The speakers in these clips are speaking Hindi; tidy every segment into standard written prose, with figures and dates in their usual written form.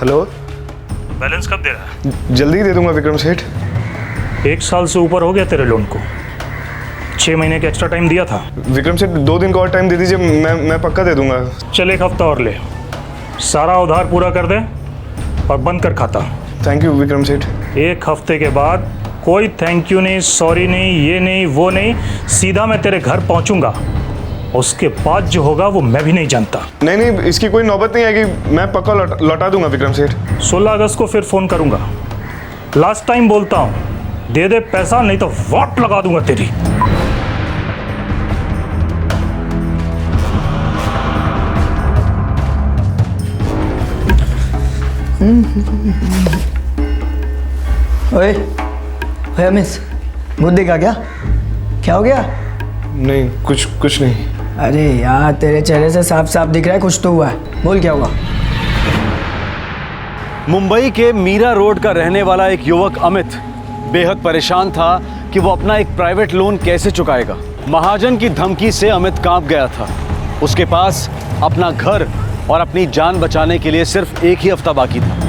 हेलो। बैलेंस कब दे रहा है? जल्दी दे दूंगा विक्रम सेठ। 1 साल से ऊपर हो गया तेरे लोन को। 6 महीने का एक्स्ट्रा टाइम दिया था। विक्रम सेठ 2 दिन का और टाइम दे दीजिए, मैं पक्का दे दूंगा। चल 1 हफ्ता और ले, सारा उधार पूरा कर दे और बंद कर खाता। Thank you Vikram Seth. 1 हफ्ते के बाद कोई थैंक यू नहीं, सॉरी नहीं, ये नहीं वो नहीं, सीधा मैं तेरे घर पहुंचूंगा। उसके बाद जो होगा वो मैं भी नहीं जानता। नहीं, इसकी कोई नौबत नहीं आएगी, मैं पक्का लौटा दूंगा विक्रम सेठ। 16 अगस्त को फिर फोन करूंगा। लास्ट टाइम बोलता हूं, दे दे पैसा नहीं तो वाट लगा दूंगा तेरी। ओए मिस, मुद्दे का क्या हो गया? नहीं, कुछ नहीं। अरे यार, तेरे चेहरे से साफ साफ दिख रहा है कुछ तो हुआ है। बोल क्या हुआ? मुंबई के मीरा रोड का रहने वाला एक युवक अमित बेहद परेशान था कि वो अपना एक प्राइवेट लोन कैसे चुकाएगा। महाजन की धमकी से अमित कांप गया था। उसके पास अपना घर और अपनी जान बचाने के लिए सिर्फ 1 ही हफ्ता बाकी था।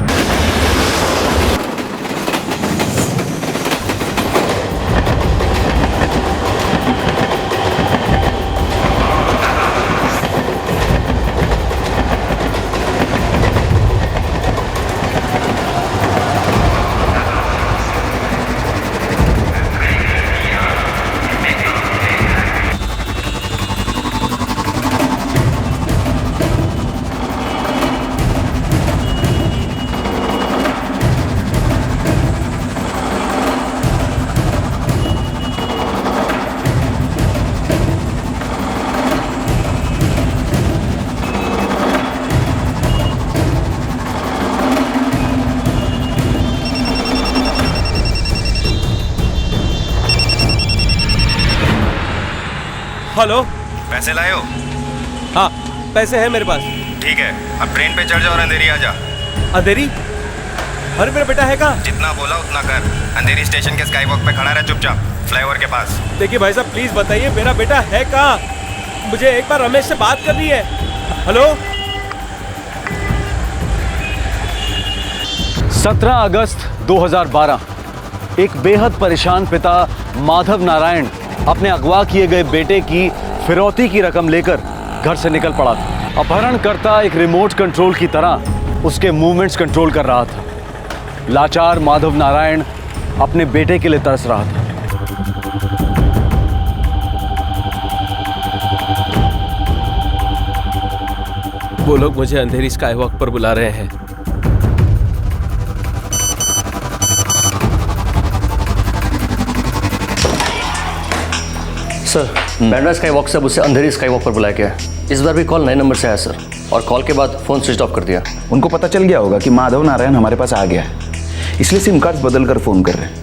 हेलो, पैसे लाए हो? हाँ पैसे हैं मेरे पास। ठीक है, अब ट्रेन पे चढ़ जाओ और अंधेरी आ जा। अंधेरी? अरे मेरा बेटा है कहाँ? जितना बोला उतना कर। अंधेरी स्टेशन के स्काई वॉक पे खड़ा रहे चुपचाप, फ्लाईओवर के पास। देखिए भाई साहब, प्लीज बताइए मेरा बेटा है कहाँ? मुझे एक बार रमेश से बात करनी है। हेलो। 17 अगस्त 2012 एक बेहद परेशान पिता माधव नारायण अपने अगवा किए गए बेटे की फिरौती की रकम लेकर घर से निकल पड़ा था। अपहरणकर्ता एक रिमोट कंट्रोल की तरह उसके मूवमेंट्स कंट्रोल कर रहा था। लाचार माधव नारायण अपने बेटे के लिए तरस रहा था। वो लोग मुझे अंधेरी स्काई वॉक पर बुला रहे हैं। सर, बैंड्रा स्काई वॉक से अब उसे अंधेरी स्काई वॉक पर बुलाया गया है। इस बार भी कॉल नए नंबर से आया सर, और कॉल के बाद फ़ोन स्विच ऑफ कर दिया। उनको पता चल गया होगा कि माधव नारायण हमारे पास आ गया है, इसलिए सिम कार्ड बदल कर फ़ोन कर रहे हैं।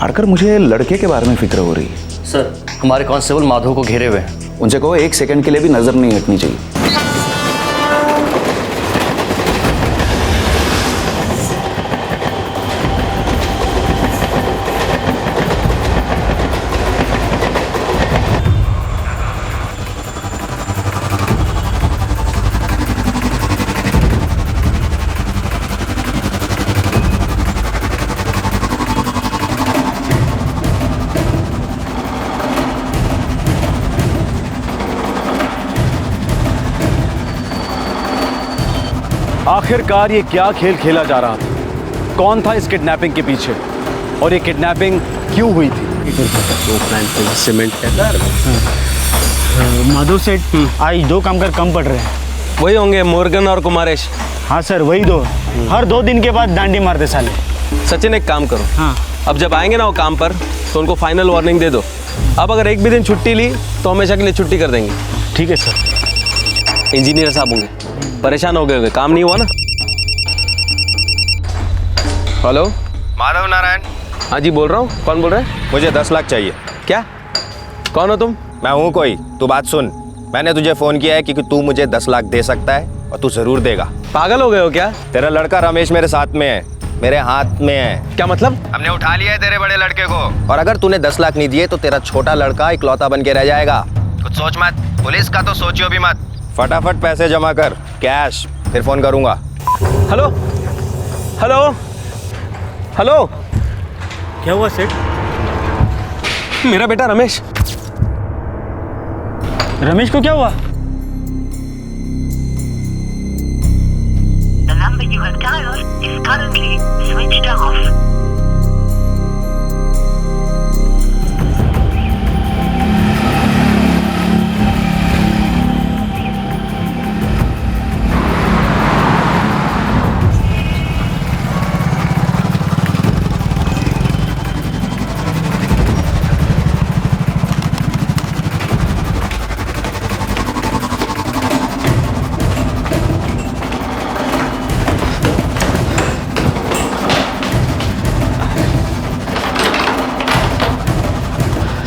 आकर मुझे लड़के के बारे में फिक्र हो रही है। सर, हमारे कांस्टेबल माधव को घेरे हुए हैं। उनसे कहो 1 सेकंड के लिए भी नज़र नहीं हटनी चाहिए। आखिरकार ये क्या खेल खेला जा रहा था? कौन था इस किडनैपिंग के पीछे और ये किडनैपिंग क्यों हुई थी? सीमेंट माधव सेठ आज 2 कामगार कम पड़ रहे हैं। वही होंगे मोर्गन और कुमारेश। हाँ सर, वही 2। हर 2 दिन के बाद डांडी मारते साले। सचिन एक काम करो, हाँ अब जब आएंगे ना वो काम पर तो उनको फाइनल वार्निंग दे दो। अब अगर एक भी दिन छुट्टी ली तो हमेशा के लिए छुट्टी कर देंगे। ठीक है सर। इंजीनियर साहब होंगे, परेशान हो गए होंगे, काम नहीं हुआ ना। हेलो माधव नारायण। हाँ जी बोल रहा हूँ। कौन बोल रहे हैं? मुझे 10 लाख चाहिए। क्या? कौन हो तुम? मैं हूँ कोई, तू बात सुन। मैंने तुझे फोन किया है क्योंकि तू मुझे 10 लाख दे सकता है और तू जरूर देगा। पागल हो गए हो क्या? तेरा लड़का रमेश मेरे साथ में है, मेरे हाथ में है। क्या मतलब? हमने उठा लिया है तेरे बड़े लड़के को, और अगर तूने 10 लाख नहीं दिए तो तेरा छोटा लड़का इकलौता बन के रह जाएगा। कुछ सोच मत, पुलिस का तो सोचियो भी मत। फटाफट पैसे जमा कर, कैश, फिर फोन करूंगा। हेलो हेलो हेलो, क्या हुआ सेठ? मेरा बेटा रमेश। रमेश को क्या हुआ? The number you have dialed is currently switched off.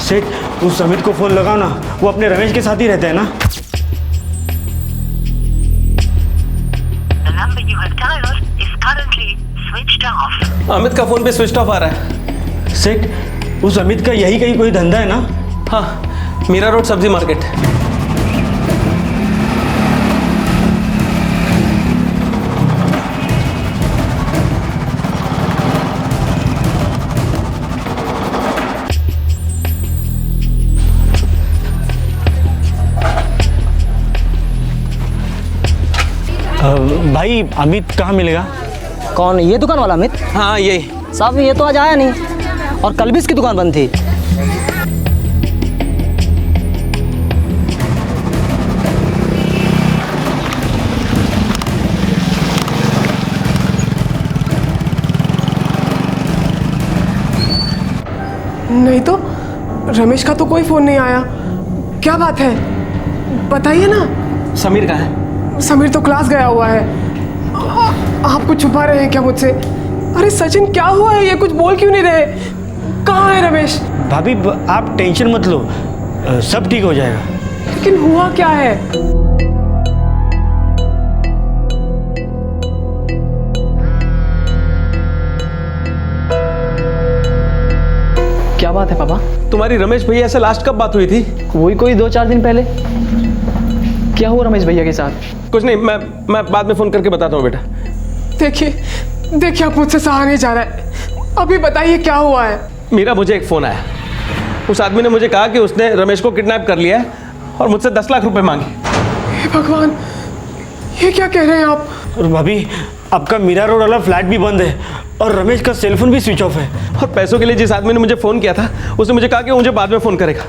सेठ, उस अमित को फोन लगाओ ना, वो अपने रमेश के साथ ही रहते हैं ना। The number you have dialed is currently switched off. Amit का फोन पे स्विच ऑफ आ रहा है। सेठ, उस अमित का यही कहीं कोई धंधा है ना? हाँ, मीरा रोड सब्जी मार्केट। भाई अमित कहाँ मिलेगा? कौन, ये दुकान वाला अमित? हाँ यही। साहब ये तो आज आया नहीं, और कल भी इसकी दुकान बंद थी। नहीं तो रमेश का तो कोई फोन नहीं आया। क्या बात है, बताइए ना। समीर कहाँ है? समीर तो क्लास गया हुआ है। आप कुछ छुपा रहे हैं क्या मुझसे? अरे सचिन, क्या हुआ है? ये कुछ बोल क्यों नहीं रहे? कहाँ है रमेश? भाभी आप टेंशन मत लो, सब ठीक हो जाएगा। लेकिन हुआ क्या है? क्या बात है पापा? तुम्हारी रमेश भैया से लास्ट कब बात हुई थी? वही कोई 2-4 दिन पहले। क्या हुआ रमेश भैया के साथ? कुछ नहीं, मैं बाद में फोन करके बताता हूँ बेटा। देखिए आप मुझसे सहा नहीं जा रहा है। अभी बताइए क्या हुआ है? मीरा, मुझे एक फोन आया। उस आदमी ने मुझे कहा कि उसने रमेश को किडनैप कर लिया है और मुझसे 10 लाख रुपए मांगे। हे भगवान, ये क्या कह रहे हैं आप? और भाभी, आपका मीरा रोड वाला फ्लैट भी बंद है और रमेश का सेलफोन भी स्विच ऑफ है। और पैसों के लिए जिस आदमी ने मुझे फोन किया था, उसने मुझे कहा कि मुझे बाद में फोन करेगा,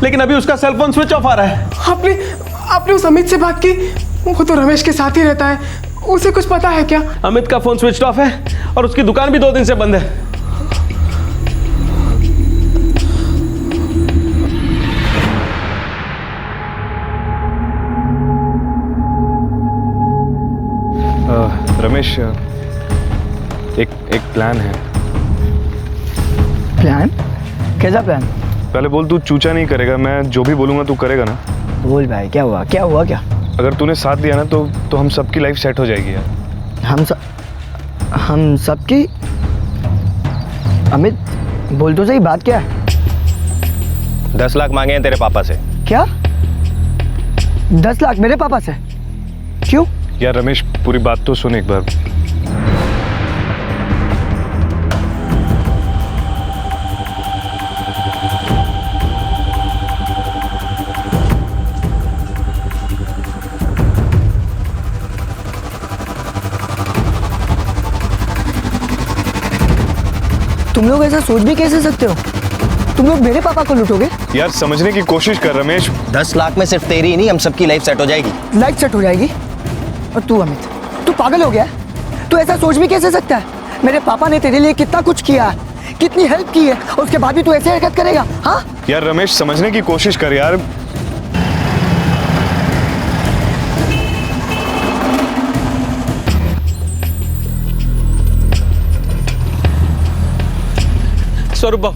लेकिन अभी उसका सेलफोन स्विच ऑफ आ रहा है। आपने उस अमित से बात की? वो तो रमेश के साथ ही रहता है, उसे कुछ पता है क्या? अमित का फोन स्विच ऑफ है और उसकी दुकान भी 2 दिन से बंद है। रमेश, एक प्लान है। प्लान? कैसा प्लान? पहले बोल, तू चूचा नहीं करेगा? मैं जो भी बोलूंगा तू करेगा ना? बोल भाई, क्या हुआ? क्या हुआ? क्या? अगर तूने साथ दिया ना तो हम सबकी लाइफ सेट हो जाएगी यार। हम सबकी? अमित बोल तो सही, बात क्या है? 10 लाख मांगे हैं तेरे पापा से। क्या? 10 लाख मेरे पापा से? क्यों? यार रमेश, पूरी बात तो सुन एक बार। तुम लोग ऐसा सोच भी कैसे सकते हो? तुम लोग मेरे पापा को लूटोगे? यार समझने की कोशिश कर रमेश। 10 लाख में सिर्फ तेरी ही नहीं, हम सबकी लाइफ सेट हो जाएगी। लाइफ सेट हो जाएगी? और तू अमित, तू पागल हो गया है? तू ऐसा सोच भी कैसे सकता है? मेरे पापा ने तेरे लिए कितना कुछ किया है, कितनी हेल्प की है, और उसके बाद भी तू ऐसे हरकत करेगा? हाँ यार रमेश, समझने की कोशिश कर यार। स्वरूप भाऊ,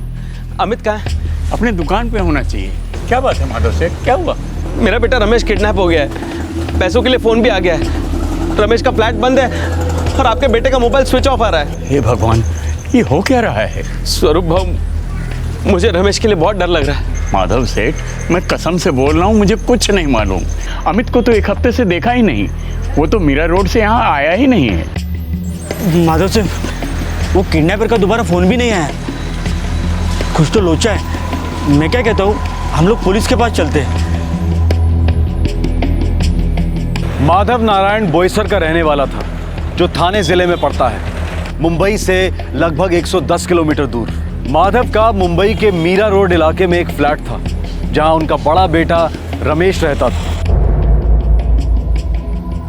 अमित कहाँ है? अपने दुकान पे होना चाहिए। क्या बात है माधव सेठ, क्या हुआ? मेरा बेटा रमेश किडनैप हो गया है, पैसों के लिए फोन भी आ गया है, रमेश का फ्लैट बंद है और आपके बेटे का मोबाइल स्विच ऑफ आ रहा है। हे भगवान, ये हो क्या रहा है? स्वरूप भाऊ, मुझे रमेश के लिए बहुत डर लग रहा है। माधव सेठ, मैं कसम से बोल रहा हूँ, मुझे कुछ नहीं मालूम। अमित को तो 1 हफ्ते से देखा ही नहीं, वो तो मीरा रोड से यहाँ आया ही नहीं है। माधव से वो किडनैपर का दोबारा फ़ोन भी नहीं आया। कुछ तो लोचा है। मैं क्या कहता हूँ, हम लोग पुलिस के पास चलते हैं। माधव नारायण बोईसर का रहने वाला था, जो थाने जिले में पड़ता है, मुंबई से लगभग 110 किलोमीटर दूर। माधव का मुंबई के मीरा रोड इलाके में एक फ्लैट था, जहां उनका बड़ा बेटा रमेश रहता था।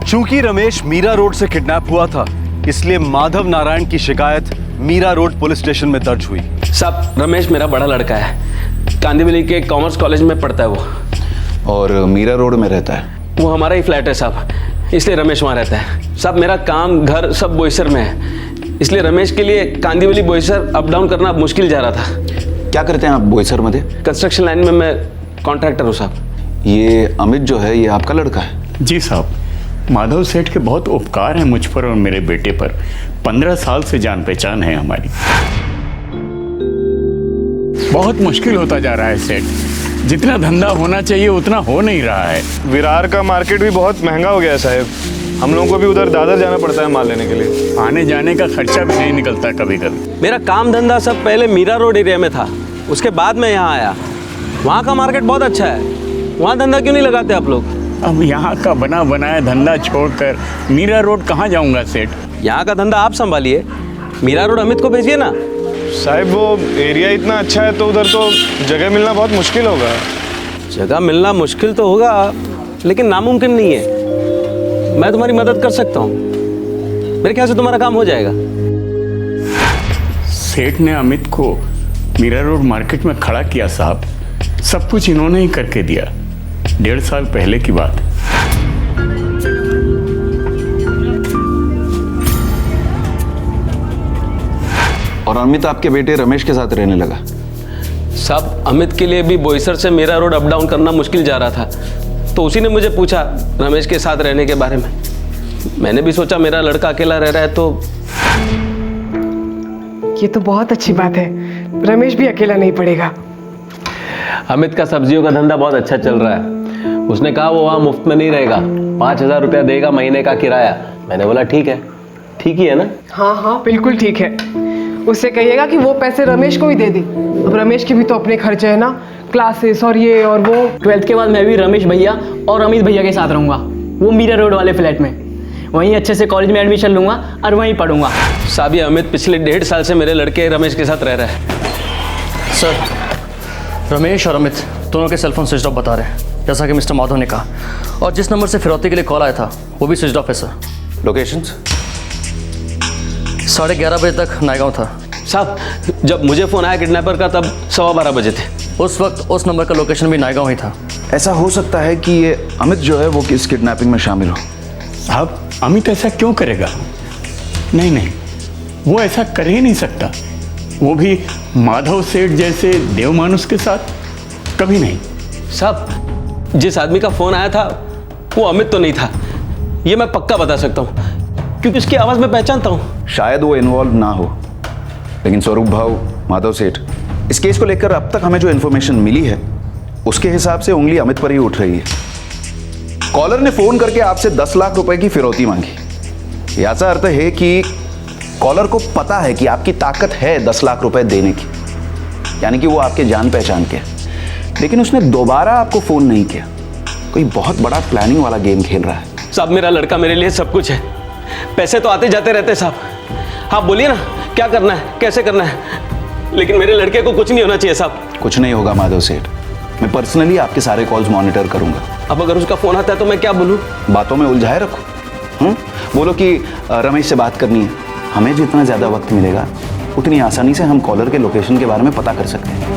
चूंकि रमेश मीरा रोड से किडनैप हुआ था, इसलिए माधव नारायण की शिकायत मीरा रोड पुलिस स्टेशन में दर्ज हुई। साहब, रमेश मेरा बड़ा लड़का है, कांदिवली के कॉमर्स कॉलेज में पढ़ता है वो। और मीरा रोड में रहता है? वो हमारा ही फ्लैट है साहब, इसलिए रमेश वहाँ रहता है। साहब, मेरा काम घर सब बोईसर में है, इसलिए रमेश के लिए कांदिवली बोईसर अप डाउन करना मुश्किल जा रहा था। क्या करते हैं आप बोईसर में? कंस्ट्रक्शन लाइन में मैं कॉन्ट्रैक्टर हूँ साहब। ये अमित जो है, ये आपका लड़का है? जी साहब, माधव सेठ के बहुत उपकार हैं मुझ पर और मेरे बेटे पर। 15 साल से जान पहचान है हमारी। बहुत मुश्किल होता जा रहा है सेठ, जितना धंधा होना चाहिए उतना हो नहीं रहा है। विरार का मार्केट भी बहुत महंगा हो गया है साहब, हम लोगों को भी उधर दादर जाना पड़ता है माल लेने के लिए। आने जाने का खर्चा भी नहीं निकलता कभी कभी। मेरा काम धंधा सब पहले मीरा रोड एरिया में था, उसके बाद मैं यहाँ आया। वहाँ का मार्केट बहुत अच्छा है, वहाँ धंधा क्यों नहीं लगाते आप लोग? अब यहाँ का बना बनाया धंधा छोड़कर मीरा रोड कहाँ जाऊँगा सेठ? यहाँ का धंधा आप संभालिए, मीरा रोड अमित को भेजिए ना। साहब, वो एरिया इतना अच्छा है तो उधर तो जगह मिलना बहुत मुश्किल होगा। जगह मिलना मुश्किल तो होगा, लेकिन नामुमकिन नहीं है। मैं तुम्हारी मदद कर सकता हूँ, मेरे ख्याल से तुम्हारा काम हो जाएगा। सेठ ने अमित को मीरा रोड मार्केट में खड़ा किया साहब, सब कुछ इन्होंने ही करके दिया। 1.5 साल पहले की बात। और अमित आपके बेटे रमेश के साथ रहने लगा? साहब, अमित के लिए भी बोईसर से मीरा रोड अप डाउन करना मुश्किल जा रहा था, तो उसी ने मुझे पूछा रमेश के साथ रहने के बारे में। मैंने भी सोचा मेरा लड़का अकेला रह रहा है तो। ये तो बहुत अच्छी बात है, रमेश भी अकेला नहीं पड़ेगा। अमित का सब्जियों का धंधा बहुत अच्छा चल रहा है। उसने कहा वो वहाँ मुफ्त में नहीं रहेगा, 5,000 रुपया देगा महीने का किराया। मैंने बोला ठीक है, ठीक ही है ना? हाँ हाँ, बिल्कुल ठीक है। उससे कहिएगा कि वो पैसे रमेश को ही दे दे। अब रमेश के भी तो अपने खर्चे हैं ना, क्लासेस और ये और वो। 12th के बाद मैं भी रमेश भैया और अमित भैया के साथ रहूँगा, वो मीरा रोड वाले फ्लैट में। वहीं अच्छे से कॉलेज में एडमिशन लूँगा और वहीं पढ़ूंगा। साहब, ये अमित पिछले 1.5 साल से मेरे लड़के रमेश के साथ रह रहा है। सर, रमेश और अमित दोनों के सेलफोन स्विच ऑफ बता रहे हैं, जैसा कि मिस्टर माधव ने कहा। और जिस नंबर से फिरौती के लिए कॉल आया था वो भी स्विच ऑफ है सर। लोकेशंस? 11:30 बजे तक नायगांव था। साहब, जब मुझे फ़ोन आया किडनैपर का तब 12:15 बजे थे। उस वक्त उस नंबर का लोकेशन भी नायगांव ही था। ऐसा हो सकता है कि ये अमित जो है वो किस किडनैपिंग में शामिल हो। साहब, अमित ऐसा क्यों करेगा? नहीं, वो ऐसा कर ही नहीं सकता। वो भी माधव सेठ जैसे देवमानुष के साथ कभी नहीं। साहब, जिस आदमी का फ़ोन आया था वो अमित तो नहीं था, ये मैं पक्का बता सकता हूँ, क्योंकि उसकी आवाज़ मैं पहचानता हूँ। शायद वो इन्वॉल्व ना हो, लेकिन स्वरूप भाव, माधव सेठ, इस केस को लेकर अब तक हमें जो इन्फॉर्मेशन मिली है उसके हिसाब से उंगली अमित पर ही उठ रही है। कॉलर ने फोन करके आपसे 10 लाख रुपए की फिरौती मांगी। ऐसा अर्थ है कि कॉलर को पता है कि आपकी ताकत है 10 लाख रुपए देने की, यानी कि वो आपके जान पहचान के, लेकिन उसने दोबारा आपको फोन नहीं किया। कोई बहुत बड़ा प्लानिंग वाला गेम खेल रहा है। साहब, मेरा लड़का मेरे लिए सब कुछ है। पैसे तो आते जाते रहते साहब, आप बोलिए ना क्या करना है, कैसे करना है, लेकिन मेरे लड़के को कुछ नहीं होना चाहिए साहब। कुछ नहीं होगा माधव सेठ, मैं पर्सनली आपके सारे कॉल्स मॉनिटर करूंगा। अब अगर उसका फोन आता है तो मैं क्या बोलूं? बातों में उलझाए रखो। बोलो कि रमेश से बात करनी है। हमें जितना ज़्यादा वक्त मिलेगा उतनी आसानी से हम कॉलर के लोकेशन के बारे में पता कर सकते हैं।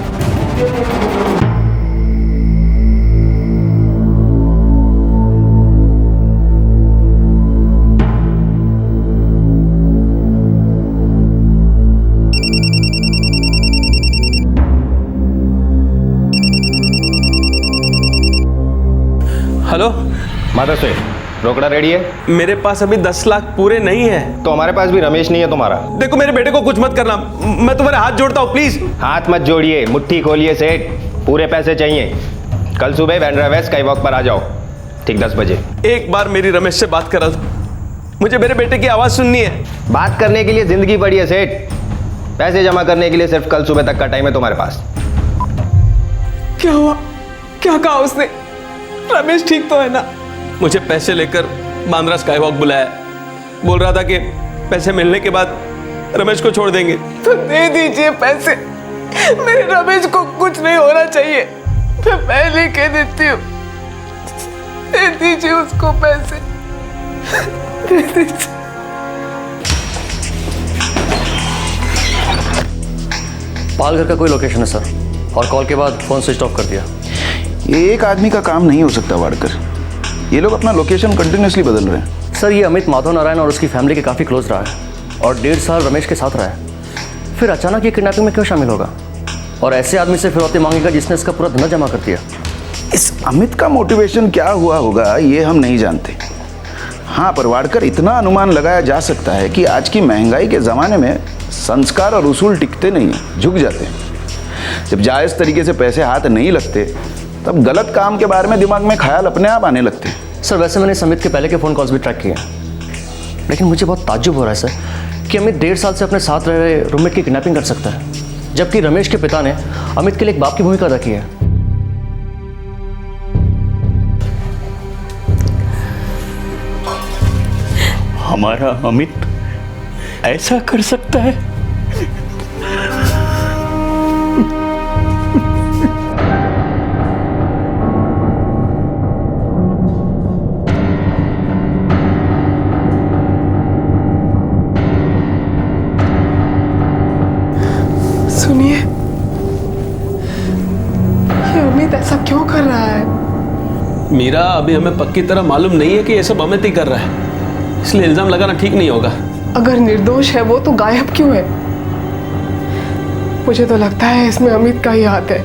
हेलो माधव सेठ, रोकड़ा रेडी है? मेरे पास अभी 10 लाख पूरे नहीं है। तो हमारे पास भी रमेश नहीं है तुम्हारा। देखो, मेरे बेटे को कुछ मत करना, मैं तुम्हारे हाथ जोड़ता हूँ प्लीज। हाथ मत जोड़िए, मुट्ठी खोलिए सेठ, पूरे पैसे चाहिए। कल सुबह बैंड्रा वेस्ट स्काई वॉक पर आ जाओ, ठीक 10 बजे। एक बार मेरी रमेश से बात करा दो, मुझे मेरे बेटे की आवाज़ सुननी है। बात करने के लिए जिंदगी पड़ी है सेठ, पैसे जमा करने के लिए सिर्फ कल सुबह तक का टाइम है तुम्हारे पास। क्या हुआ? क्या कहा उसने? रमेश ठीक तो है ना? मुझे पैसे लेकर बांद्रा स्काई वॉक बुलाया, बोल रहा था कि पैसे मिलने के बाद रमेश को छोड़ देंगे। तो दे दीजिए पैसे, मेरे रमेश को कुछ नहीं होना चाहिए, मैं पहले कह देती हूँ। दे दीजिए उसको पैसे, दे दीजिए। पालघर का कोई लोकेशन है सर, और कॉल के बाद फ़ोन स्विच ऑफ कर दिया। ये एक आदमी का काम नहीं हो सकता वाड़कर, ये लोग अपना लोकेशन कंटिन्यूसली बदल रहे हैं। सर ये अमित माधव नारायण और उसकी फैमिली के काफ़ी क्लोज रहा है और 1.5 साल रमेश के साथ रहा है, फिर अचानक ये किडनैपिंग में क्यों शामिल होगा और ऐसे आदमी से फिरौती मांगेगा जिसने इसका पूरा धंधा जमा कर दिया। इस अमित का मोटिवेशन क्या हुआ होगा ये हम नहीं जानते। हाँ, पर वाड़कर इतना अनुमान लगाया जा सकता है कि आज की महंगाई के ज़माने में संस्कार और उसूल टिकते नहीं हैं, झुक जाते हैं। जब जायज़ तरीके से पैसे हाथ नहीं लगते तब गलत काम के बारे में दिमाग में ख्याल अपने आप आने लगते हैं। सर वैसे मैंने अमित के पहले के फ़ोन कॉल्स भी ट्रैक किए हैं, लेकिन मुझे बहुत ताज्जुब हो रहा है सर कि अमित 1.5 साल से अपने साथ रह रहे रूममेट की किडनैपिंग कर सकता है, जबकि रमेश के पिता ने अमित के लिए एक बाप की भूमिका अदा की है। हमारा अमित ऐसा कर सकता है? सुनिए, ये अमित ऐसा क्यों कर रहा है? मीरा, अभी हमें पक्की तरह मालूम नहीं है कि ये सब अमित ही कर रहा है, इसलिए इल्जाम लगाना ठीक नहीं होगा। अगर निर्दोष है वो तो गायब क्यों है? मुझे तो लगता है इसमें अमित का ही हाथ है।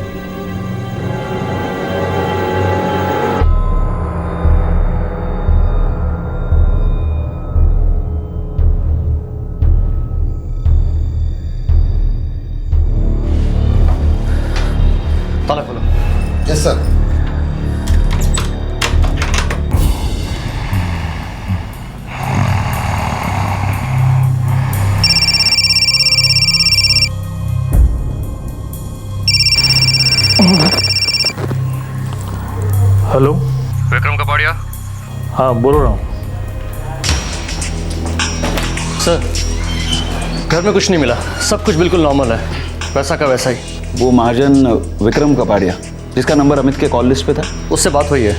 ताला खोलो। Yes sir. Hello, Vikram Kapadia. हाँ बोल रहा हूँ। सर घर में कुछ नहीं मिला, सब कुछ बिल्कुल नॉर्मल है, वैसा का वैसा ही। वो महाजन विक्रम कपाड़िया जिसका नंबर अमित के कॉल लिस्ट पे था, उससे बात हुई है।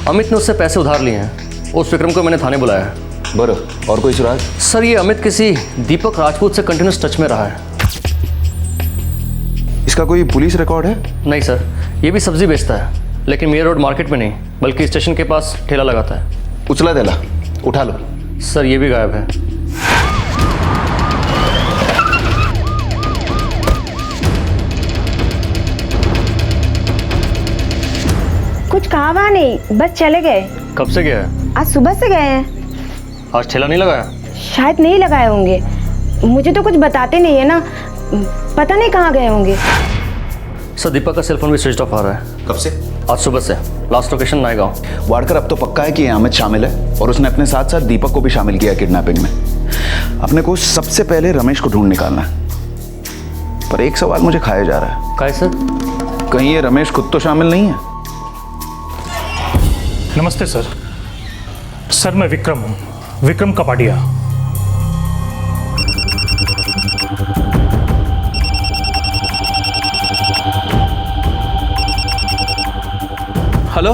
अमित ने उससे पैसे उधार लिए हैं, उस विक्रम को मैंने थाने बुलाया है। बरं, और कोई सुराग? सर ये अमित किसी दीपक राजपूत से कंटिन्यूस टच में रहा है। इसका कोई पुलिस रिकॉर्ड है? नहीं सर, ये भी सब्जी बेचता है, लेकिन मेयर रोड मार्केट में नहीं बल्कि स्टेशन के पास ठेला लगाता है। उचला देला, उठा लो। सर ये भी गायब है। कुछ कहा वहाँ नहीं, बस चले गए। कब से गया है? आज सुबह से गए हैं। आज ठेला नहीं लगाया? शायद नहीं लगाए होंगे, मुझे तो कुछ बताते नहीं है ना, पता नहीं कहाँ गए होंगे। सर दीपक का सेलफोन भी स्विच ऑफ आ रहा है। कब से? आज सुबह से। Last location Naigaon. वाड़कर अब तो पक्का है कि अमित शामिल है और उसने अपने साथ साथ दीपक को भी शामिल किया किडनैपिंग में। अपने को सबसे पहले रमेश को ढूंढ निकालना है, पर एक सवाल मुझे खाया जा रहा है। काय सर? कहीं ये रमेश खुद तो शामिल नहीं है? नमस्ते सर। सर मैं विक्रम हूँ, विक्रम कपाड़िया। हेलो,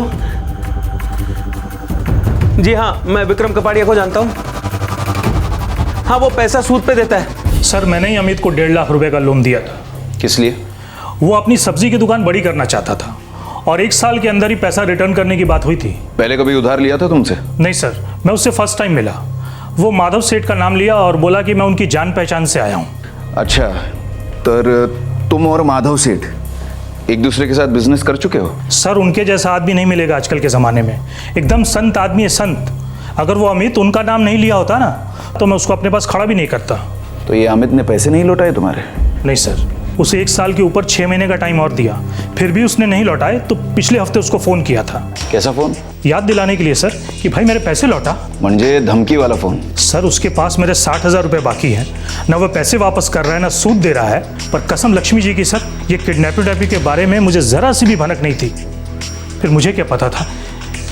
जी हाँ, मैं विक्रम कपाड़िया को जानता हूँ। हाँ, वो पैसा सूद पे देता है। सर मैंने ही अमित को 1.5 लाख रुपए का लोन दिया था। किस लिए? वो अपनी सब्जी की दुकान बड़ी करना चाहता था और 1 साल के अंदर ही पैसा रिटर्न करने की बात हुई थी। पहले कभी उधार लिया था तुमसे? नहीं सर, मैं उससे फर्स्ट टाइम मिला। वो माधव सेठ का नाम लिया और बोला कि मैं उनकी जान पहचान से आया हूँ। अच्छा, तो तुम और माधव सेठ एक दूसरे के साथ बिजनेस कर चुके हो? सर उनके जैसा आदमी नहीं मिलेगा आजकल के ज़माने में, एकदम संत आदमी है, संत। अगर वो अमित उनका नाम नहीं लिया होता ना तो मैं उसको अपने पास खड़ा भी नहीं करता। तो ये अमित ने पैसे नहीं लौटाए तुम्हारे? नहीं सर, उसे 1 साल के ऊपर 6 महीने का टाइम और दिया, फिर भी उसने नहीं लौटाए तो पिछले हफ्ते उसको फ़ोन किया था। कैसा फोन? याद दिलाने के लिए सर कि भाई मेरे पैसे लौटा। म्हणजे धमकी वाला फोन? सर उसके पास मेरे 60,000 रुपये बाकी हैं, ना वो पैसे वापस कर रहा है ना सूद दे रहा है। पर कसम लक्ष्मी जी की सर, ये किडनैपिंग के बारे में मुझे ज़रा सी भी भनक नहीं थी। फिर मुझे क्या पता था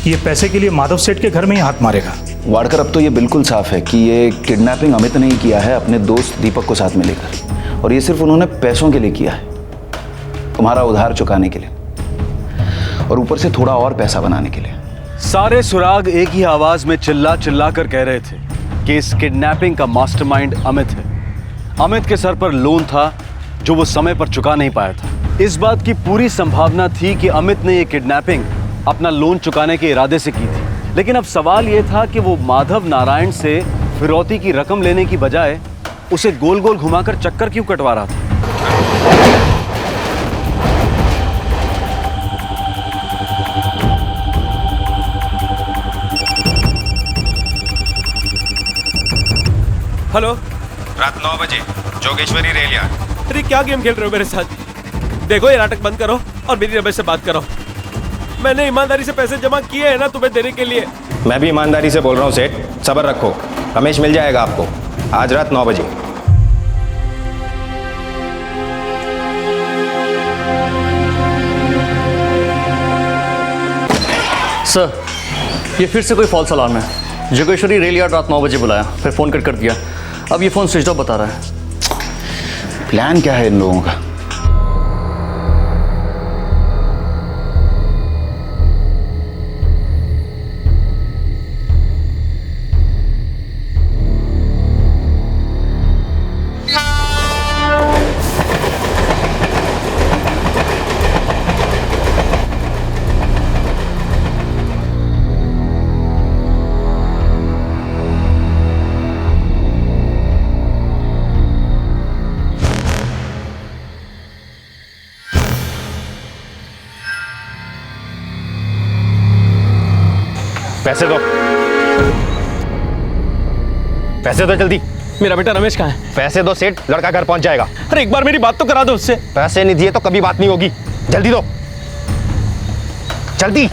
कि ये पैसे के लिए माधव सेठ के घर में ही हाथ मारेगा। वाडकर, अब तो ये बिल्कुल साफ है कि ये किडनैपिंग अमित ने ही किया है अपने दोस्त दीपक को साथ में लेकर, और ये सिर्फ उन्होंने पैसों के लिए किया है, तुम्हारा उधार चुकाने के लिए, और ऊपर से थोड़ा और पैसा बनाने के लिए। सारे सुराग एक ही आवाज में चिल्ला चिल्ला कर कह रहे थे कि इस किडनैपिंग का मास्टरमाइंड अमित है। अमित के सर पर लोन था जो वो समय पर चुका नहीं पाया था। इस बात की पूरी संभावना थी कि अमित ने ये किडनैपिंग अपना लोन चुकाने के इरादे से की थी, लेकिन अब सवाल ये था कि वो माधव नारायण से फिरौती की रकम लेने की बजाय उसे गोल गोल घुमाकर चक्कर क्यों कटवा रहा था। हेलो, रात 9 बजे जोगेश्वरी रेल यार्ड। अरे क्या गेम खेल रहे हो मेरे साथ? देखो ये नाटक बंद करो और मेरी रमेश से बात करो। मैंने ईमानदारी से पैसे जमा किए हैं ना तुम्हें देने के लिए। मैं भी ईमानदारी से बोल रहा हूँ सेठ, सब्र रखो, रमेश मिल जाएगा आपको आज रात 9 बजे। सर, ये फिर से कोई फॉल्स अलार्म है। जोगेश्वरी रेल यार्ड रात 9 बजे बुलाया, फिर फ़ोन कट कर दिया। अब ये फ़ोन स्विच ऑफ बता रहा है। प्लान क्या है इन लोगों का? पैसे दो, पैसे दो जल्दी। मेरा बेटा रमेश कहाँ है? पैसे दो सेठ, लड़का घर पहुंच जाएगा। अरे एक बार मेरी बात तो करा दो उससे। पैसे नहीं दिए तो कभी बात नहीं होगी, जल्दी दो, जल्दी।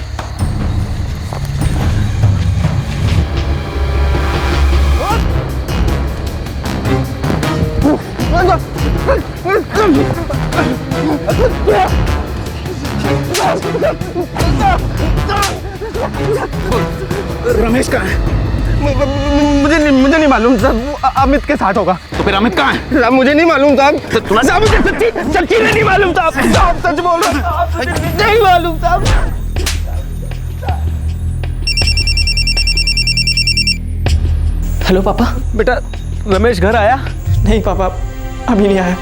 रमेश कहाँ है? मुझे नहीं मालूम साहब, वो अमित के साथ होगा। तो फिर अमित कहाँ है? साहब मुझे नहीं मालूम साहब, साहब मुझे सच्ची नहीं मालूम साहब, साहब सच बोल रहा हूं, नहीं मालूम साहब। हेलो पापा। बेटा रमेश घर आया? नहीं पापा, अभी नहीं आया।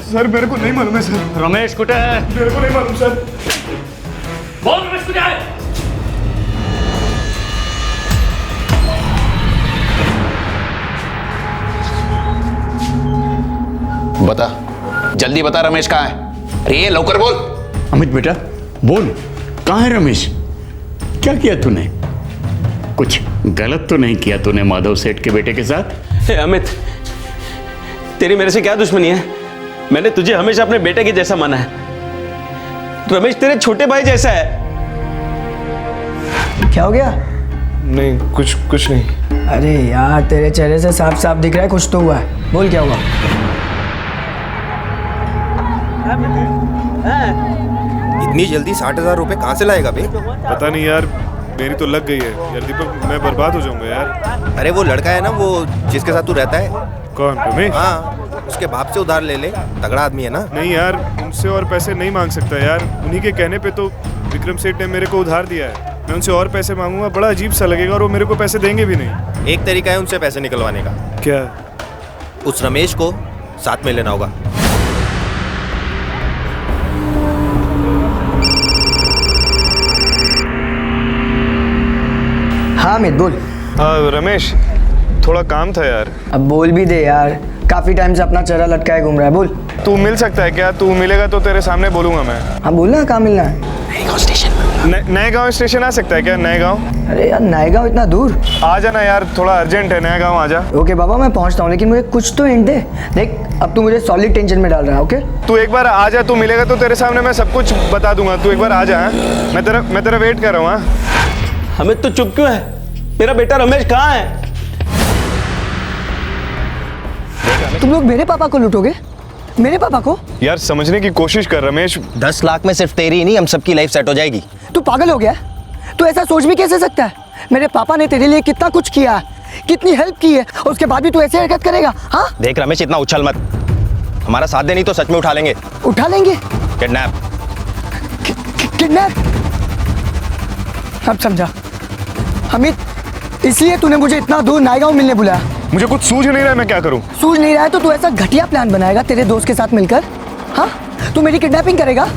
सर मेरे को नहीं मालूम है सर। रमेश कुटे है? मेरे को नहीं मालूम सर। बोल रमेश कुटे है? बता, जल्दी बता, रमेश कहाँ है? अरे ये लौकर बोल। अमित बेटा बोल, कहाँ है रमेश? क्या किया तूने? कुछ गलत तो नहीं किया तूने माधव सेठ के बेटे के साथ? हे अमित, तेरी मेरे से क्या दुश्मनी है? मैंने तुझे हमेशा अपने बेटे के जैसा माना है। रमेश तेरे छोटे भाई जैसा है। क्या हो गया? नहीं कुछ नहीं। अरे यार, तेरे चेहरे से साफ साफ दिख रहा है कुछ तो हुआ है। बोल क्या हुआ? इतनी जल्दी 60,000 रुपए कहाँ से लाएगा बे? पता नहीं यार, मेरी तो लग गई है यार दीपक, मैं बर्बाद हो जाऊंगा यार। अरे वो लड़का है ना, वो जिसके साथ तू रहता है। कौन? रमेश? हाँ, उसके बाप से उधार ले ले, तगड़ा आदमी है ना। नहीं यार, उनसे और पैसे नहीं मांग सकता यार। उन्हीं के कहने पे तो विक्रम सेठ ने मेरे को उधार दिया है। मैं उनसे और पैसे मांगूंगा, बड़ा अजीब सा लगेगा, और वो मेरे को पैसे देंगे भी नहीं। एक तरीका है उनसे पैसे निकलवाने का। क्या? उस रमेश को साथ में लेना होगा। हाँ अमित बोल। रमेश, थोड़ा काम था यार। अब बोल भी दे यार, काफी टाइम से अपना चेहरा लटकाए घूम रहा है, बोल। तू मिल सकता है क्या? तू मिलेगा तो तेरे सामने बोलूंगा मैं। हाँ बोलना, कहाँ मिलना है? नए गांव स्टेशन आ सकता है क्या? नए गांव? अरे यार नए गाँव इतना दूर? आ जाना यार, थोड़ा अर्जेंट है, नया गांव आ जा। ओके बाबा मैं पहुंचता हूँ, लेकिन मुझे कुछ तो हिंट दे। देख अब तू मुझे सॉलिड टेंशन में डाल रहा है। ओके तू एक बार आ जा, तू मिलेगा तो तेरे सामने मैं सब कुछ बता दूंगा। तू एक बार आ जा। मैं तेरा वेट कर रहा हूँ। अमित तो चुप क्यों है? मेरा बेटा रमेश कहाँ है? तुम लोग मेरे पापा को लूटोगे? मेरे पापा को? यार समझने की कोशिश कर रमेश। 10 लाख में सिर्फ तेरी ही नहीं, हम सबकी लाइफ सेट हो जाएगी। तू पागल हो गया? तू ऐसा सोच भी कैसे सकता है? मेरे पापा ने तेरे लिए कितना कुछ किया, कितनी हेल्प की है, उसके बाद भी तू ऐसे हरकत करेगा? हाँ देख रमेश, इतना उछल मत। हमारा साथ दे, नहीं तो सच में उठा लेंगे। उठा लेंगे? किडनैप। किडनैप? अब समझा अमित, इसलिए तूने मुझे इतना दूर नायगांव मिलने बुलाया। मुझे कुछ सूझ नहीं रहा है, मैं क्या करूं? सूझ नहीं रहा है तो तू ऐसा घटिया प्लान बनाएगा तेरे दोस्त के साथ मिलकर? हाँ तू मेरी किडनैपिंग करेगा?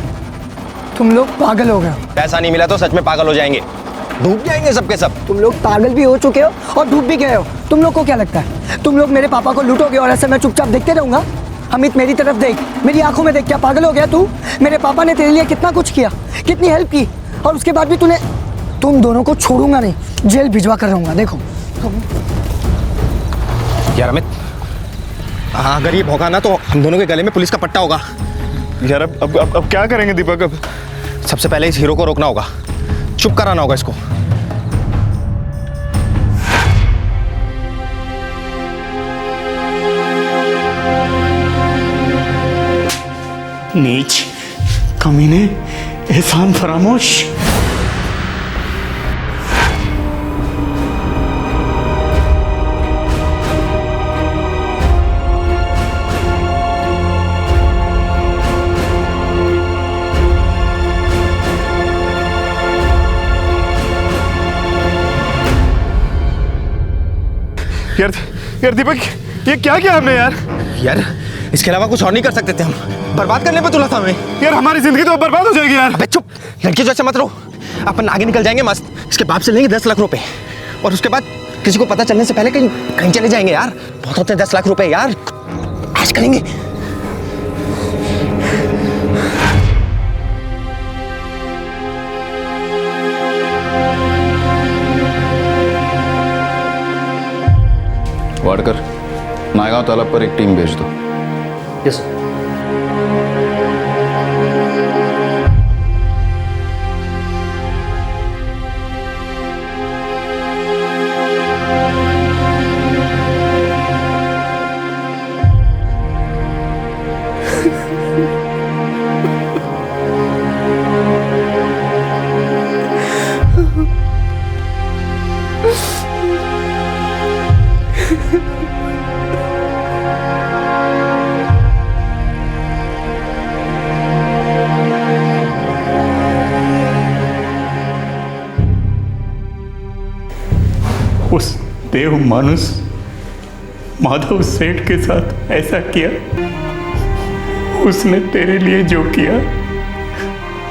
तुम लोग पागल हो गए। पैसा नहीं मिला तो सच में पागल हो जाएंगे, डूब जाएंगे सबके सब। तुम लोग पागल भी हो चुके हो और डूब भी गए हो। तुम लोग को क्या लगता है तुम लोग मेरे पापा को लूटोगे और ऐसे मैं चुपचाप देखते रहूंगा? अमित मेरी तरफ देख, मेरी आंखों में देख। क्या पागल हो गया तू? मेरे पापा ने तेरे लिए कितना कुछ किया, कितनी हेल्प की, और उसके बाद भी तुम दोनों को छोड़ूंगा नहीं, जेल भिजवा कर रहूंगा। देखो यार अमित, हाँ अगर ये भौंका ना तो हम दोनों के गले में पुलिस का पट्टा होगा। यार अब क्या करेंगे दीपक? अब सबसे पहले इस हीरो को रोकना होगा, चुप कराना होगा इसको। नीच, कमीने, एहसान फरामोश। यार दीपक, ये क्या किया हमने यार? यार इसके अलावा कुछ और नहीं कर सकते थे हम। बर्बाद करने पे तुला था हमें। यार हमारी जिंदगी तो बर्बाद हो जाएगी यार। अबे चुप, लड़की जैसे मत रहो। अपन आगे निकल जाएंगे मस्त। इसके बाप से लेंगे 10 लाख रुपए, और उसके बाद किसी को पता चलने से पहले कहीं चले जाएंगे यार। बहुत होते हैं 10 लाख रुपए यार, ऐश करेंगे। वाडकर, नायगांव तालाब पर एक टीम भेज दो। यस उस देव मानुस माधव सेठ के साथ ऐसा किया, उसने तेरे लिए जो किया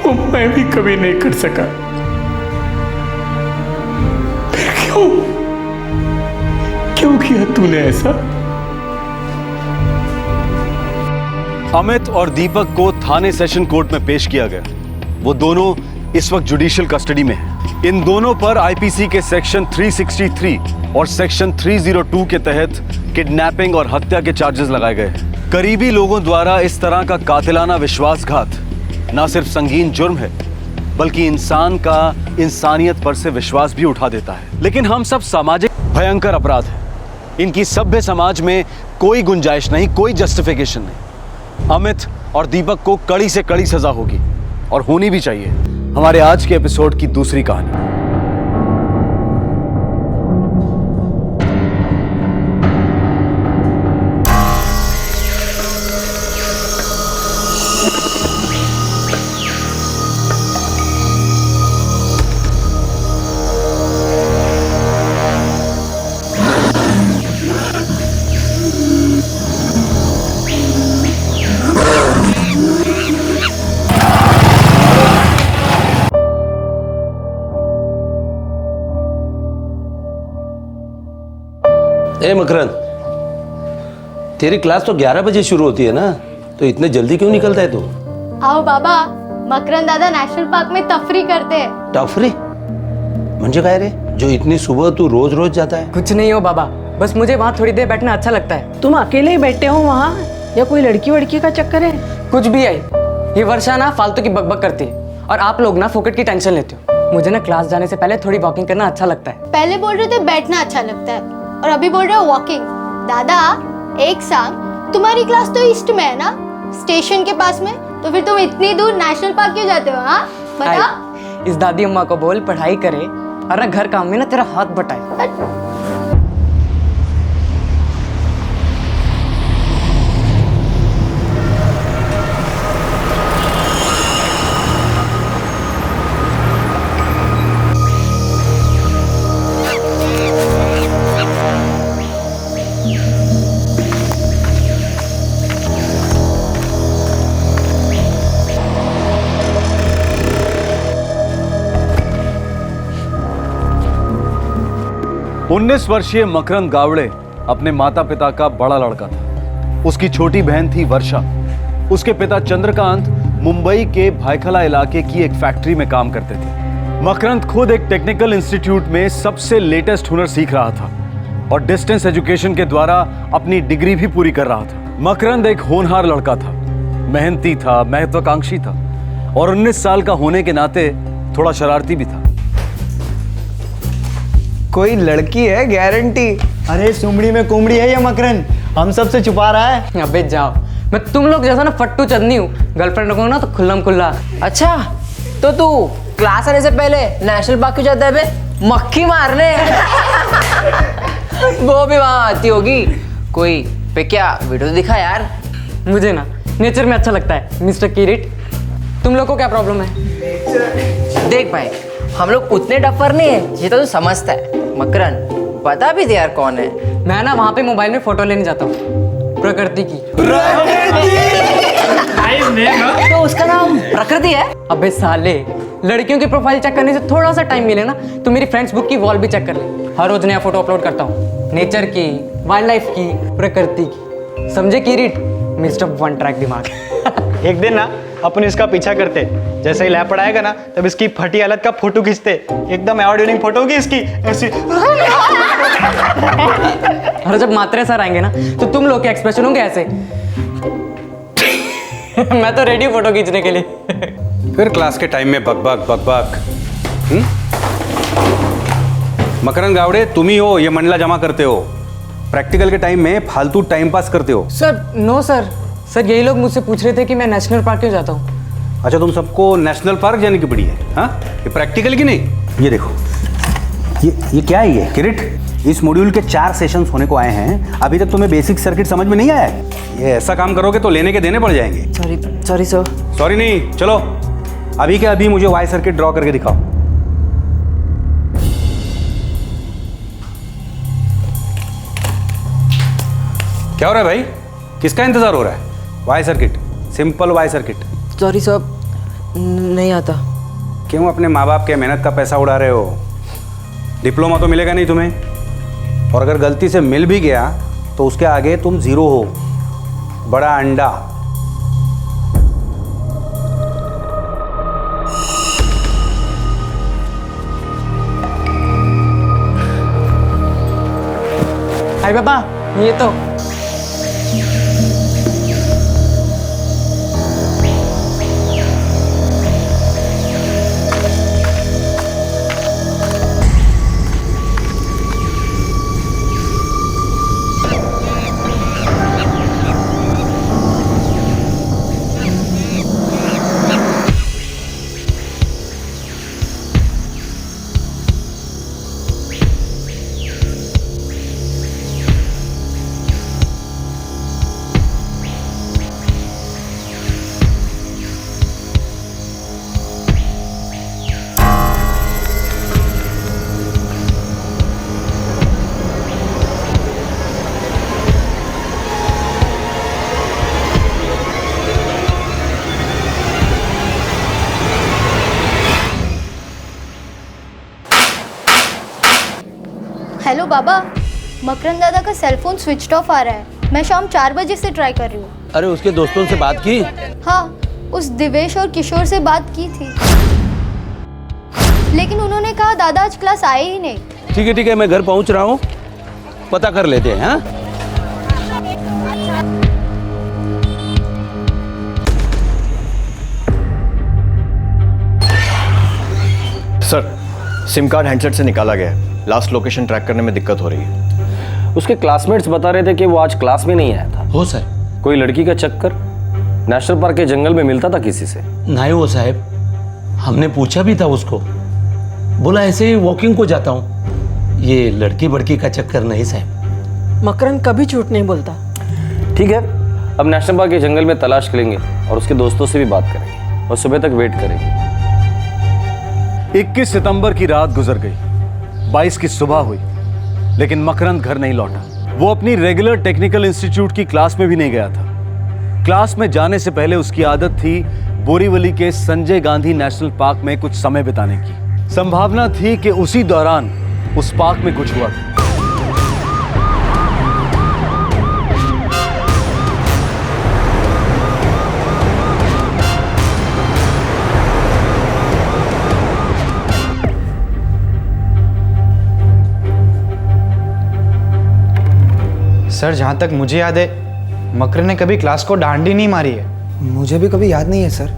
वो मैं भी कभी नहीं कर सका। फिर क्यों किया तूने ऐसा? अमित और दीपक को थाने सेशन कोर्ट में पेश किया गया। वो दोनों इस वक्त जुडिशियल कस्टडी में हैं। इन दोनों पर आईपीसी के सेक्शन 363 और सेक्शन 302 के तहत किडनैपिंग और हत्या के चार्जेस लगाए गए। करीबी लोगों द्वारा इस तरह का कातिलाना विश्वासघात न सिर्फ संगीन जुर्म है, बल्कि इंसान का इंसानियत पर से विश्वास भी उठा देता है। लेकिन हम सब सामाजिक भयंकर अपराध हैं। इनकी सभ्य समाज में कोई गुंजाइश नहीं, कोई जस्टिफिकेशन नहीं। अमित और दीपक को कड़ी से कड़ी सजा होगी, और होनी भी चाहिए। हमारे आज के एपिसोड की दूसरी कहानी। ए मकरंद, तेरी क्लास तो 11 बजे शुरू होती है ना, तो इतने जल्दी क्यों निकलता है तू? आओ बाबा, मकरंद दादा नेशनल पार्क में तफरी करते हैं। तफरी? म्हणजे काय रे, जो इतनी सुबह तू रोज रोज जाता है? कुछ नहीं हो बाबा, बस मुझे वहाँ थोड़ी देर बैठना अच्छा लगता है। तुम अकेले ही बैठे हो वहाँ, या कोई लड़की वड़की का चक्कर है? कुछ भी है, ये वर्षा ना फालतू की बकबक करती है और आप लोग ना फोकट की टेंशन लेते हो। मुझे ना क्लास जाने से पहले थोड़ी वॉकिंग करना अच्छा लगता है। पहले बोल रहे थे बैठना अच्छा लगता है और अभी बोल रहे हो वॉकिंग। दादा एक साथ, तुम्हारी क्लास तो ईस्ट में है ना, स्टेशन के पास में, तो फिर तुम इतनी दूर नेशनल पार्क क्यों जाते हो? हाँ बता। इस दादी अम्मा को बोल पढ़ाई करे और ना घर काम में ना तेरा हाथ बटाए। उन्नीस वर्षीय मकरंद गावड़े अपने माता पिता का बड़ा लड़का था। उसकी छोटी बहन थी वर्षा। उसके पिता चंद्रकांत मुंबई के भायखला इलाके की एक फैक्ट्री में काम करते थे। मकरंद खुद एक टेक्निकल इंस्टीट्यूट में सबसे लेटेस्ट हुनर सीख रहा था और डिस्टेंस एजुकेशन के द्वारा अपनी डिग्री भी पूरी कर रहा था। मकरंद एक होनहार लड़का था, मेहनती था, महत्वाकांक्षी था और 19 साल का होने के नाते थोड़ा शरारती भी था। कोई लड़की है गारंटी। अरे सुमड़ी में कुमड़ी है ये मकरंद, हम सब से छुपा रहा है। अबे जाओ, मैं तुम लोग जैसा ना फट्टू चंदनी हूँ, गर्लफ्रेंड रखूंगा ना तो खुल्लम खुल्ला। अच्छा, तो तू क्लास आने से पहले नेशनल पार्क क्यों जाता है बे? मक्खी मारने। वो भी वहाँ आती होगी। कोई पे क्या वीडियो दिखा यार। मुझे ना नेचर में अच्छा लगता है मिस्टर किरीट। तुम लोग को क्या प्रॉब्लम है? देख भाई, हम लोग उतने डफर नहीं है, ये तो तू समझता है। मकरंद बता भी दे यार कौन है। मैं ना वहाँ पे मोबाइल में फोटो लेने जाता हूँ, प्रकृति की। तो उसका नाम प्रकृति है? अबे साले, लड़कियों की प्रोफाइल चेक करने से थोड़ा सा टाइम मिले ना तो मेरी फ्रेंड्स बुक की वॉल भी चेक कर ले। हर रोज नया फोटो अपलोड करता हूँ, नेचर की, वाइल्ड लाइफ की, प्रकृति की। समझे किरीट? मिस्टर वन ट्रैक दिमाग। एक दिन ना अपन इसका पीछा करते, जैसे ही लैपड़ आएगा ना तब इसकी फटी हालत का फोटो खींचते। एकदम अवार्ड विनिंग फोटो होगी इसकी ऐसी। और जब मात्रे सर आएंगे ना तो तुम लोग के एक्सप्रेशन होंगे ऐसे। मैं तो रेडी फोटो खींचने के लिए। फिर क्लास के टाइम में बकबक बकबक। मकरंद गावड़े, तुम ही हो ये मंडला जमा करते हो, प्रैक्टिकल के टाइम में फालतू टाइम पास करते हो। सर नो सर, यही लोग मुझसे पूछ रहे थे कि मैं नेशनल पार्क क्यों जाता हूँ। अच्छा, तुम सबको नेशनल पार्क जाने की पड़ी है? हाँ, ये प्रैक्टिकल की नहीं। ये देखो, ये क्या है? ये किरीट, इस मॉड्यूल के 4 सेशंस होने को आए हैं, अभी तक तुम्हें बेसिक सर्किट समझ में नहीं आया है। ये ऐसा काम करोगे तो लेने के देने पड़ जाएंगे। Sorry sir. सॉरी नहीं, चलो अभी के अभी मुझे वाई सर्किट ड्रॉ करके दिखाओ। क्या हो रहा है भाई? किसका इंतजार हो रहा है? Y circuit, simple Y circuit. Sorry sir, नहीं आता। क्यों अपने माँ बाप के मेहनत का पैसा उड़ा रहे हो? डिप्लोमा तो मिलेगा नहीं तुम्हें, और अगर गलती से मिल भी गया तो उसके आगे तुम जीरो हो, बड़ा अंडा। हाय पापा, ये तो हेलो बाबा, मकरंद दादा का सेल फोन स्विच ऑफ आ रहा है। मैं शाम 4 बजे से ट्राई कर रही हूँ। अरे उसके दोस्तों से बात की? हाँ, उस दिवेश और किशोर से बात की थी, लेकिन उन्होंने कहा दादा आज क्लास आए ही नहीं। ठीक है, मैं घर पहुंच रहा हूँ, पता कर लेते हैं। हाँ, सर, सिम कार्ड हैंडसेट से निकाला गया है। लास्ट लोकेशन ट्रैक करने में दिक्कत हो रही है। उसके क्लासमेट्स बता रहे थे कि वो आज क्लास में नहीं आया था। हो सर, कोई लड़की का चक्कर नेशनल पार्क के जंगल में मिलता था किसी से? नहीं हो साहब, हमने पूछा भी था उसको, बोला ऐसे ही वॉकिंग को जाता हूँ, ये लड़की बड़की का चक्कर नहीं साहब। मकरंद कभी झूठ नहीं बोलता। ठीक है, अब नेशनल पार्क के जंगल में तलाश करेंगे और उसके दोस्तों से भी बात करेंगे और सुबह तक वेट करेंगे। 21 सितंबर की रात गुजर गई, 22 की सुबह हुई, लेकिन मकरंद घर नहीं लौटा। वो अपनी रेगुलर टेक्निकल इंस्टीट्यूट की क्लास में भी नहीं गया था। क्लास में जाने से पहले उसकी आदत थी बोरीवली के संजय गांधी नेशनल पार्क में कुछ समय बिताने की। संभावना थी कि उसी दौरान उस पार्क में कुछ हुआ। सर, जहाँ तक मुझे याद है मकरंद ने कभी क्लास को डांट ही नहीं मारी है। मुझे भी कभी याद नहीं है सर।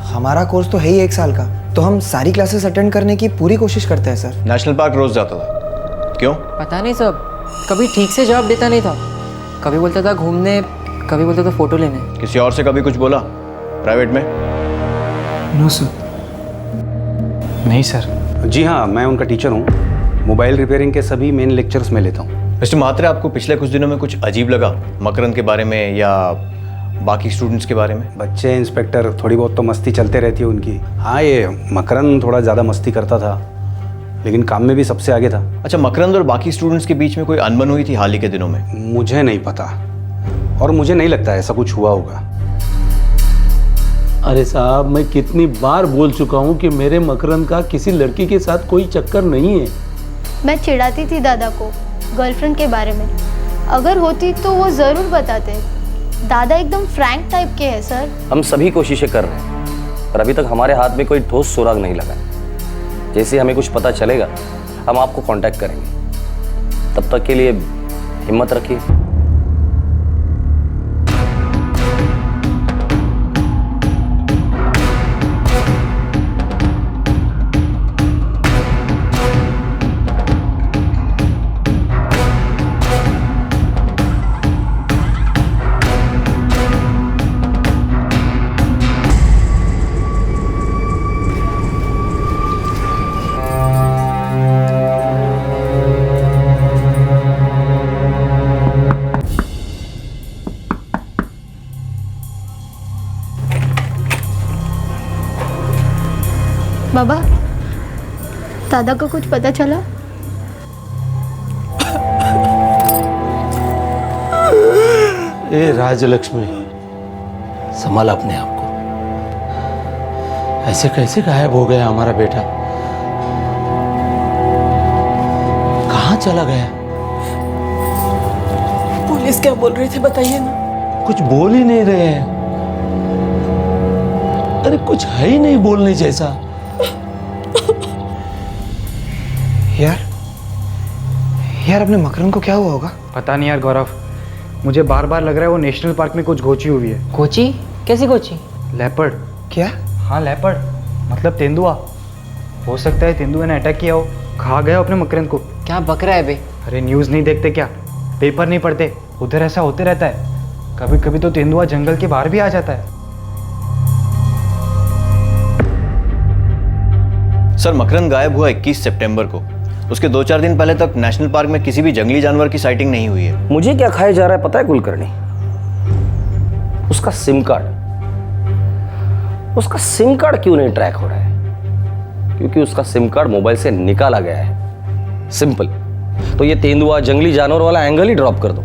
हमारा कोर्स तो है ही 1 साल का, तो हम सारी क्लासेस अटेंड करने की पूरी कोशिश करते हैं सर। नेशनल पार्क रोज जाता था, क्यों? पता नहीं सब, कभी ठीक से जवाब देता नहीं था। कभी बोलता था घूमने, कभी बोलता था फोटो लेने। किसी और से कभी कुछ बोला प्राइवेट में? No sir. नहीं सर। जी हाँ, मैं उनका टीचर हूँ। मोबाइल रिपेयरिंग के सभी मेन लेक्चर्स में लेता हूँ। मिस्टर म्हात्रे, आपको पिछले कुछ दिनों में कुछ अजीब लगा मकरंद के बारे में या बाकी स्टूडेंट्स के बारे में? बच्चे इंस्पेक्टर, थोड़ी बहुत तो मस्ती चलते रहती है उनकी। हाँ, ये मकरंद थोड़ा ज़्यादा मस्ती करता था, लेकिन काम में भी सबसे आगे था। अच्छा, मकरंद और बाकी स्टूडेंट्स के बीच में कोई अनबन हुई थी हाल ही के दिनों में? मुझे नहीं पता, और मुझे नहीं लगता ऐसा कुछ हुआ होगा। अरे साहब, मैं कितनी बार बोल चुका हूँ कि मेरे मकरंद का किसी लड़की के साथ कोई चक्कर नहीं है। मैं चिढ़ाती थी दादा को गर्लफ्रेंड के बारे में। अगर होती तो वो ज़रूर बताते। दादा एकदम फ्रैंक टाइप के हैं सर। हम सभी कोशिशें कर रहे हैं, पर अभी तक हमारे हाथ में कोई ठोस सुराग नहीं लगा। जैसे हमें कुछ पता चलेगा हम आपको कांटेक्ट करेंगे। तब तक के लिए हिम्मत रखिए। बाबा, दादा को कुछ पता चला? ए राजलक्ष्मी, संभाल अपने आप को। ऐसे कैसे गायब हो गया हमारा बेटा? कहाँ चला गया? पुलिस क्या बोल रही थी बताइए ना। कुछ बोल ही नहीं रहे हैं। अरे कुछ है ही नहीं बोलने जैसा। यार अपने मकरंद को क्या हुआ होगा? पता नहीं यार गौरव, मुझे बार बार लग रहा है वो नेशनल पार्क में कुछ गोची हुई है। गोची? कैसी गोची? लेपर्ड। क्या? हाँ लेपर्ड, मतलब तेंदुआ। हो सकता है तेंदुए ने अटैक किया हो, खा गया अपने मकरंद को। क्या बक रहा है बे? अरे न्यूज़ नहीं देखते क्या? पेपर नहीं पढ़ते? उधर ऐसा होते रहता है। कभी कभी तो तेंदुआ जंगल के बाहर भी आ जाता है। सर, मकरंद गायब हुआ 21 सितंबर को। उसके 2-4 दिन पहले तक नेशनल पार्क में किसी भी जंगली जानवर की साइटिंग नहीं हुई है। मुझे क्या खाया जा रहा है पता है कुलकर्णी? उसका सिम कार्ड क्यों नहीं ट्रैक हो रहा है? क्योंकि उसका सिम कार्ड मोबाइल से निकाला गया है। सिंपल। तो ये तेंदुआ जंगली जानवर वाला एंगल ही ड्रॉप कर दो।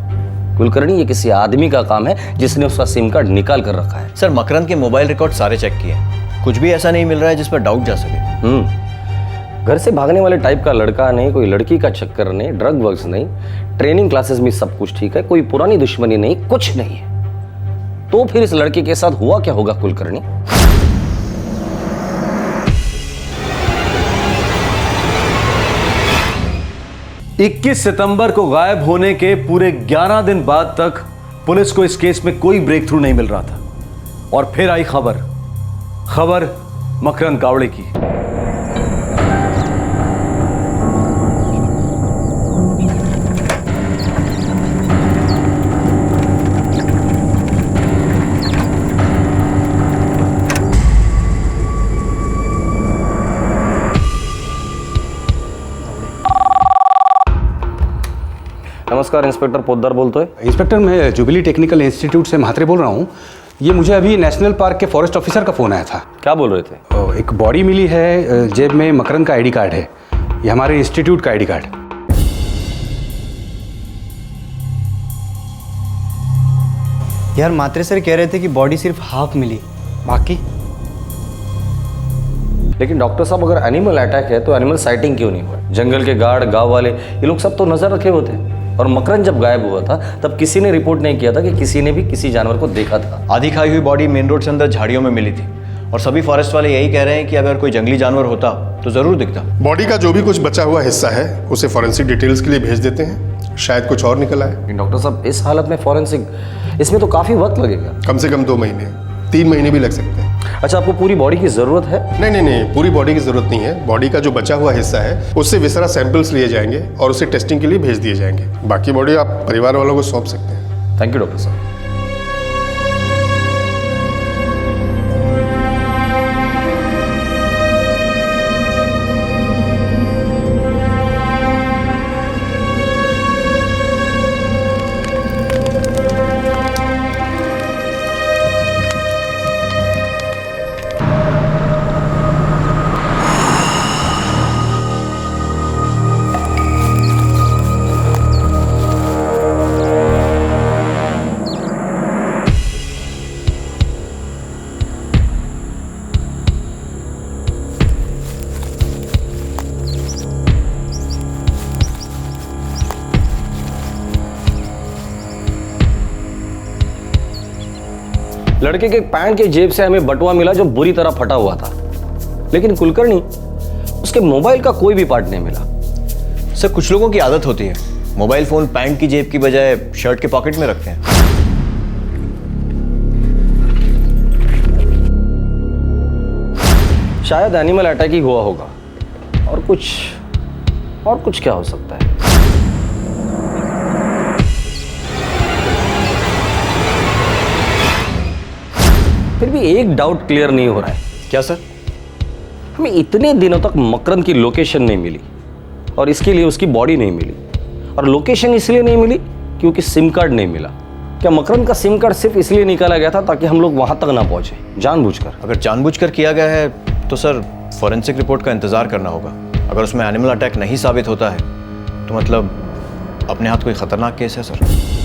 कुलकर्णी, ये किसी आदमी का काम है जिसने उसका सिम कार्ड निकाल कर रखा है। सर, मकरंद के मोबाइल रिकॉर्ड सारे चेक किए, कुछ भी ऐसा नहीं मिल रहा है जिस पर डाउट जा सके। घर से भागने वाले टाइप का लड़का नहीं, कोई लड़की का चक्कर नहीं, ड्रग वर्क्स नहीं, ट्रेनिंग क्लासेस में सब कुछ ठीक है, कोई पुरानी दुश्मनी नहीं, कुछ नहीं है। तो फिर इस लड़के के साथ हुआ क्या होगा कुलकर्णी? 21 सितंबर को गायब होने के पूरे 11 दिन बाद तक पुलिस को इस केस में कोई ब्रेक थ्रू नहीं मिल रहा था। और फिर आई खबर मकरंद गावड़े की। नमस्कार, इंस्पेक्टर पोद्दार बोलते हैं। इंस्पेक्टर, मैं जुबिली टेक्निकल इंस्टीट्यूट से म्हात्रे बोल रहा हूँ। ये मुझे अभी नेशनल पार्क के फॉरेस्ट ऑफिसर का फ़ोन आया था। क्या बोल रहे थे? एक बॉडी मिली है, जेब में मकरंद का आईडी कार्ड है। ये हमारे इंस्टीट्यूट का आईडी कार्ड। यार मात्रे सर कह रहे थे कि बॉडी सिर्फ हाफ मिली, बाकी। लेकिन डॉक्टर साहब, अगर एनिमल अटैक है तो एनिमल साइटिंग क्यों नहीं हुआ? जंगल के गार्ड, गांव वाले, ये लोग सब तो नजर रखे हुए थे। और मकरंद जब गायब हुआ था तब किसी ने रिपोर्ट नहीं किया था कि किसी ने भी किसी जानवर को देखा था। आधी खाई हुई बॉडी मेन रोड से अंदर झाड़ियों में मिली थी और सभी फॉरेस्ट वाले यही कह रहे हैं कि अगर कोई जंगली जानवर होता तो जरूर दिखता। बॉडी का जो भी कुछ बचा हुआ हिस्सा है उसे फॉरेंसिक डिटेल्स के लिए भेज देते हैं, शायद कुछ और निकल आए। डॉक्टर साहब, इस हालत में फॉरेंसिक, इसमें तो काफी वक्त लगेगा। कम से कम 2 महीने, 3 महीने भी लग सकते हैं। अच्छा, आपको पूरी बॉडी की जरूरत है? नहीं, पूरी बॉडी की जरूरत नहीं है। बॉडी का जो बचा हुआ हिस्सा है उससे विसरा सैंपल्स लिए जाएंगे और उसे टेस्टिंग के लिए भेज दिए जाएंगे। बाकी बॉडी आप परिवार वालों को सौंप सकते हैं। थैंक यू डॉक्टर साहब। लड़के के पैंट के जेब से हमें बटुआ मिला जो बुरी तरह फटा हुआ था, लेकिन कुलकर्णी, उसके मोबाइल का कोई भी पार्ट नहीं मिला। सर, कुछ लोगों की आदत होती है, मोबाइल फोन पैंट की जेब की बजाय शर्ट के पॉकेट में रखते हैं। शायद एनिमल अटैक ही हुआ होगा। और कुछ क्या हो सकता है? फिर भी एक डाउट क्लियर नहीं हो रहा है। क्या सर? हमें इतने दिनों तक मकरंद की लोकेशन नहीं मिली और इसके लिए उसकी बॉडी नहीं मिली, और लोकेशन इसलिए नहीं मिली क्योंकि सिम कार्ड नहीं मिला। क्या मकरंद का सिम कार्ड सिर्फ इसलिए निकाला गया था ताकि हम लोग वहां तक ना पहुंचे, जानबूझकर? अगर जानबूझकर किया गया है तो सर फॉरेंसिक रिपोर्ट का इंतजार करना होगा। अगर उसमें एनिमल अटैक नहीं साबित होता है तो मतलब अपने हाथ कोई खतरनाक केस है सर।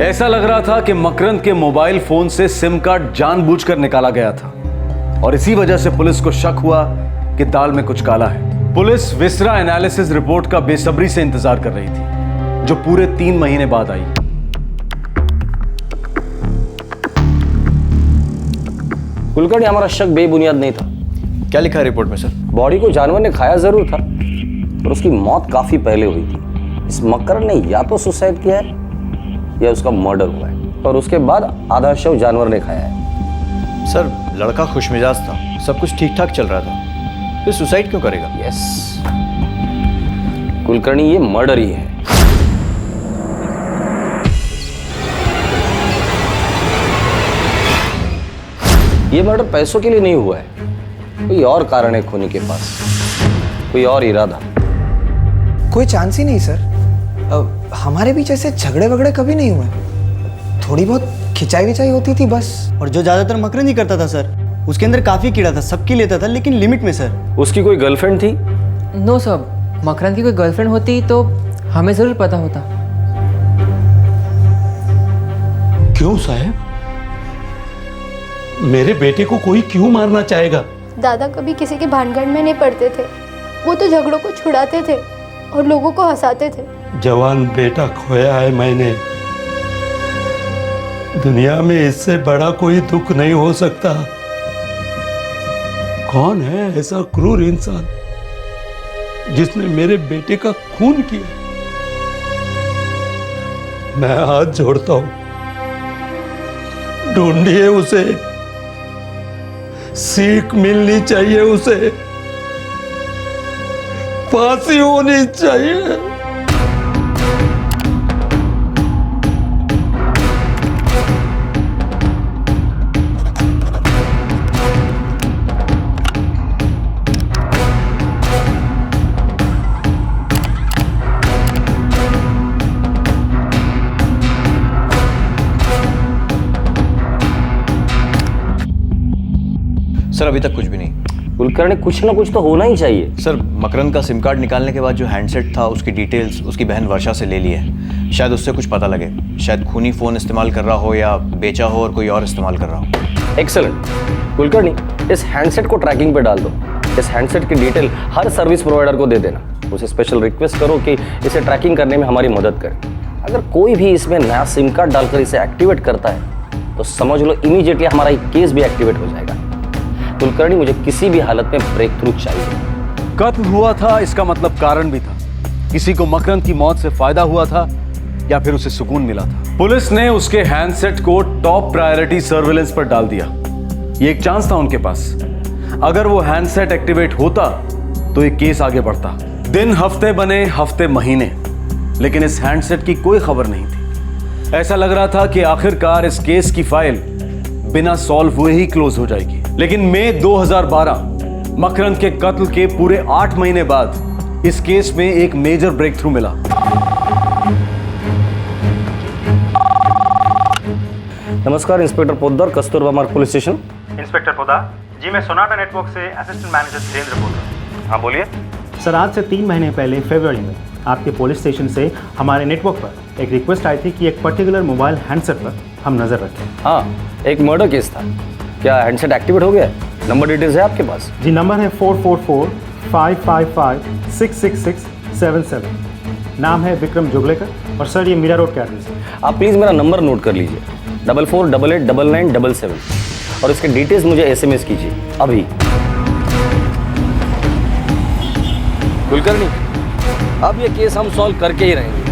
ऐसा लग रहा था कि मकरंद के मोबाइल फोन से सिम कार्ड जानबूझकर निकाला गया था और इसी वजह से पुलिस को शक हुआ कि दाल में कुछ काला है। पुलिस विसरा एनालिसिस रिपोर्ट का बेसब्री से इंतजार कर रही थी, जो पूरे 3 महीने बाद आई। कुलकर्णी, हमारा शक बेबुनियाद नहीं था। क्या लिखा है रिपोर्ट में सर? बॉडी को जानवर ने खाया जरूर था, पर उसकी मौत काफी पहले हुई थी। इस मकरंद ने या तो सुसाइड किया है या उसका मर्डर हुआ है, और उसके बाद आधा शव जानवर ने खाया है। सर, लड़का खुशमिजाज था, सब कुछ ठीक ठाक चल रहा था, फिर सुसाइड क्यों करेगा? यस कुलकर्णी, ये मर्डर ही है। ये मर्डर पैसों के लिए नहीं हुआ है, कोई और कारण है खूनी के पास, कोई और इरादा। कोई चांस ही नहीं सर। हमारे बीच ऐसे झगड़े वगड़े कभी नहीं हुए, थोड़ी बहुत खिंचाई विचाई होती थी बस। और जो ज़्यादातर मकरंद ही करता था सर, उसके अंदर काफ़ी कीड़ा था, सबकी लेता था लेकिन लिमिट में सर। उसकी कोई गर्लफ्रेंड थी? नो सर, मकरंद की कोई गर्लफ्रेंड होती तो हमें ज़रूर पता होता। क्यों साहब? मेरे बेटे को कोई क्यों मारना चाहेगा? दादा कभी किसी के भानगढ़ में नहीं पड़ते थे, वो तो झगड़ों को छुड़ाते थे और लोगों को हंसाते थे। जवान बेटा खोया है मैंने, दुनिया में इससे बड़ा कोई दुख नहीं हो सकता। कौन है ऐसा क्रूर इंसान जिसने मेरे बेटे का खून किया? मैं हाथ जोड़ता हूं, ढूंढिए उसे, सीख मिलनी चाहिए उसे, फांसी होनी चाहिए। सर अभी तक कुछ भी नहीं। कुलकर्णी, कुछ ना कुछ तो होना ही चाहिए। सर मकरंद का सिम कार्ड निकालने के बाद जो हैंडसेट था उसकी डिटेल्स उसकी बहन वर्षा से ले ली है। शायद उससे कुछ पता लगे, शायद खूनी फ़ोन इस्तेमाल कर रहा हो या बेचा हो और कोई और इस्तेमाल कर रहा हो। एक्सेलेंट कुलकर्णी, इस हैंडसेट को ट्रैकिंग पे डाल दो। इस हैंडसेट की डिटेल हर सर्विस प्रोवाइडर को दे देना। उसे स्पेशल रिक्वेस्ट करो कि इसे ट्रैकिंग करने में हमारी मदद करें। अगर कोई भी इसमें नया सिम कार्ड डालकर इसे एक्टिवेट करता है तो समझ लो इमीडिएटली हमारा केस भी एक्टिवेट हो जाएगा। कुलकर्णी, मुझे किसी भी हालत में ब्रेक थ्रू चाहिए। कत्ल हुआ था, इसका मतलब कारण भी था। किसी को मकरंद की मौत से फायदा हुआ था या फिर उसे सुकून मिला था। पुलिस ने उसके हैंडसेट को टॉप प्रायोरिटी सर्विलेंस पर डाल दिया। ये एक चांस था उनके पास। अगर वो हैंडसेट एक्टिवेट होता तो ये केस आगे बढ़ता। दिन हफ्ते बने, हफ्ते महीने, लेकिन इस हैंडसेट की कोई खबर नहीं थी। ऐसा लग रहा था कि आखिरकार इस केस की फाइल बिना सॉल्व हुए ही क्लोज हो जाएगी। लेकिन मई 2012 मकरंद के कत्ल के पूरे 8 महीने बाद इस केस में एक मेजर ब्रेक थ्रू मिला। नमस्कार इंस्पेक्टर पोद्दार, कस्तूरबा मार्ग पुलिस स्टेशन। इंस्पेक्टर पोद्दार जी, मैं सोनाटा नेटवर्क से असिस्टेंट मैनेजर धीरेन्द्र बोल रहा हूँ। हाँ बोलिए। सर, आज से 3 महीने पहले फरवरी में आपके पुलिस स्टेशन से हमारे नेटवर्क पर एक रिक्वेस्ट आई थी कि एक पर्टिकुलर मोबाइल हैंडसेट पर हम नज़र रखें। हाँ, एक मर्डर केस था। क्या हैंडसेट एक्टिवेट हो गया? नंबर डिटेल्स है आपके पास? जी, नंबर है 444-555-66677। नाम है विक्रम जोगलेकर और सर ये मीरा रोड का एड्रेस है। आप प्लीज़ मेरा नंबर नोट कर लीजिए, 44889997 और इसके डिटेल्स मुझे SMS कीजिए अभी। कुलकर्णी, अब ये केस हम सॉल्व करके ही रहेंगे।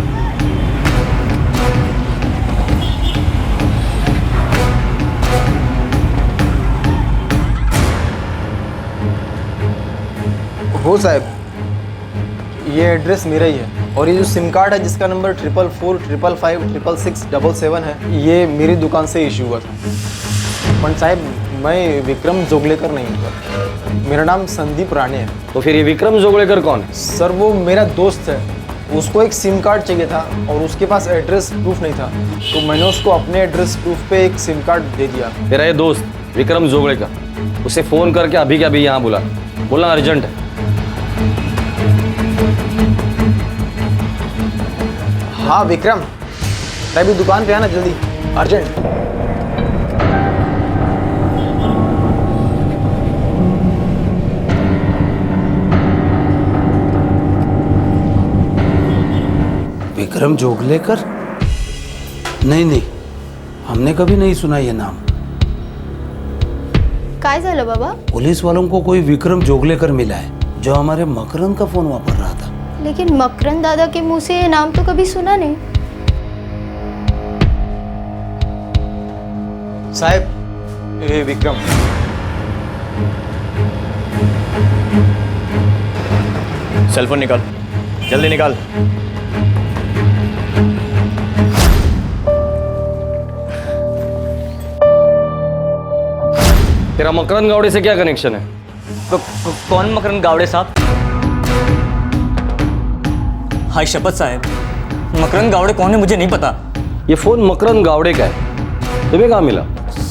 हो साहब, ये एड्रेस मेरा ही है और ये जो सिम कार्ड है जिसका नंबर 444555667 है, ये मेरी दुकान से इशू हुआ था। पर साहब, मैं विक्रम जोगलेकर नहीं हूँ, मेरा नाम संदीप राणे है। तो फिर ये विक्रम जोगलेकर कौन है? सर, वो मेरा दोस्त है। उसको एक सिम कार्ड चाहिए था और उसके पास एड्रेस प्रूफ नहीं था, तो मैंने उसको अपने एड्रेस प्रूफ पे एक सिम कार्ड दे दिया। तेरा ये दोस्त विक्रम जोगलेकर, उसे फ़ोन करके अभी के अभी यहाँ बुला, बोलना अर्जेंट है। हाँ विक्रम, अभी दुकान पे आना जल्दी, अर्जेंट। विक्रम जोगलेकर? नहीं, हमने कभी नहीं सुना ये नाम। काय झालं बाबा? पुलिस वालों को कोई विक्रम जोगलेकर मिला है जो हमारे मकरंद का फोन वापर रहा था। लेकिन मकरंद दादा के मुंह से ये नाम तो कभी सुना नहीं। साहब, ये विक्रम। सेलफोन निकाल, जल्दी निकाल। तेरा मकरंद गावड़े से क्या कनेक्शन है? कौन मकरंद गावड़े साहब? हाय शपथ साहब, मकरंद गावड़े कौन है मुझे नहीं पता। ये फोन मकरंद गावड़े का है। तुम्हें कहाँ मिला?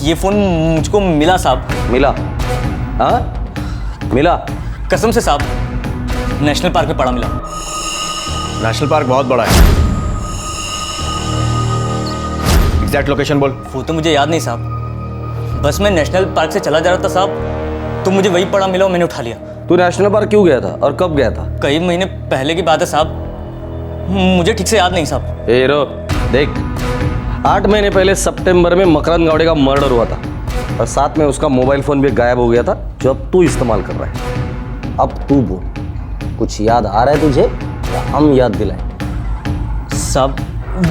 ये फोन मुझको मिला साहब। मिला? हाँ मिला? कसम से साहब, नेशनल पार्क में पड़ा मिला। नेशनल पार्क बहुत बड़ा है, एग्जैक्ट लोकेशन बोल। वो तो मुझे याद नहीं साहब, बस मैं नेशनल पार्क से चला जा रहा था साहब, तो मुझे वही पड़ा मिला और मैंने उठा लिया। तू नेशनल पार्क क्यों गया था और कब गया था? कई महीने पहले की बात है साहब, मुझे ठीक से याद नहीं साहब। ए रो देख, 8 महीने पहले सितंबर में मकरंद गावड़े का मर्डर हुआ था और साथ में उसका मोबाइल फोन भी गायब हो गया था जो अब तू इस्तेमाल कर रहा है। अब तू बोल, कुछ याद आ रहा है तुझे या हम याद दिलाएं? साहब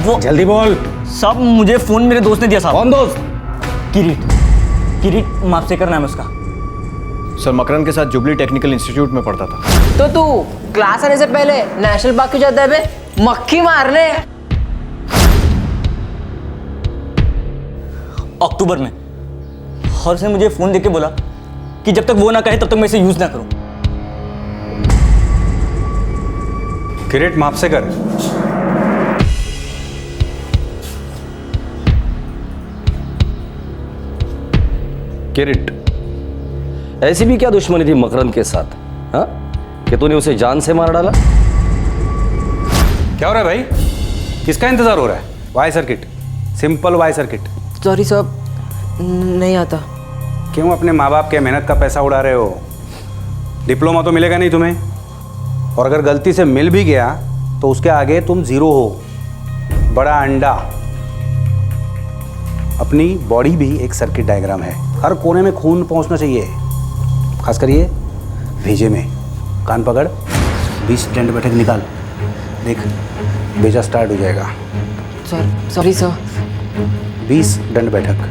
वो जल्दी बोल। साहब मुझे फोन मेरे दोस्त ने दिया साहब। कौन दोस्त? किरीट मापसेकर नाम है उसका। सर मकरंद के साथ जुबली टेक्निकल इंस्टीट्यूट में पढ़ता था। तो तू क्लास आने से पहले नेशनल पार्क क्यों जाता है बे? मक्खी मारने। अक्टूबर में, और उसने मुझे फोन देके बोला कि जब तक वो ना कहे तब तक मैं इसे यूज ना करूं। किरीट मापसेकर, किरीट, ऐसी भी क्या दुश्मनी थी मकरंद के साथ, हाँ, कि तूने उसे जान से मार डाला? क्या हो रहा है भाई? किसका इंतजार हो रहा है? Y circuit, simple Y circuit. Sorry साहब, नहीं आता। क्यों अपने माँ बाप के मेहनत का पैसा उड़ा रहे हो? डिप्लोमा तो मिलेगा नहीं तुम्हें, और अगर गलती से मिल भी गया तो उसके आगे तुम जीरो हो, बड़ा अंडा। अपनी बॉडी भी एक सर्किट डायग्राम है, हर कोने में खून पहुंचना चाहिए, खास करिए भेजे में। कान पकड़, 20 दंड बैठक निकाल, देख भेजा स्टार्ट हो जाएगा। Sorry sir. 20 दंड बैठक।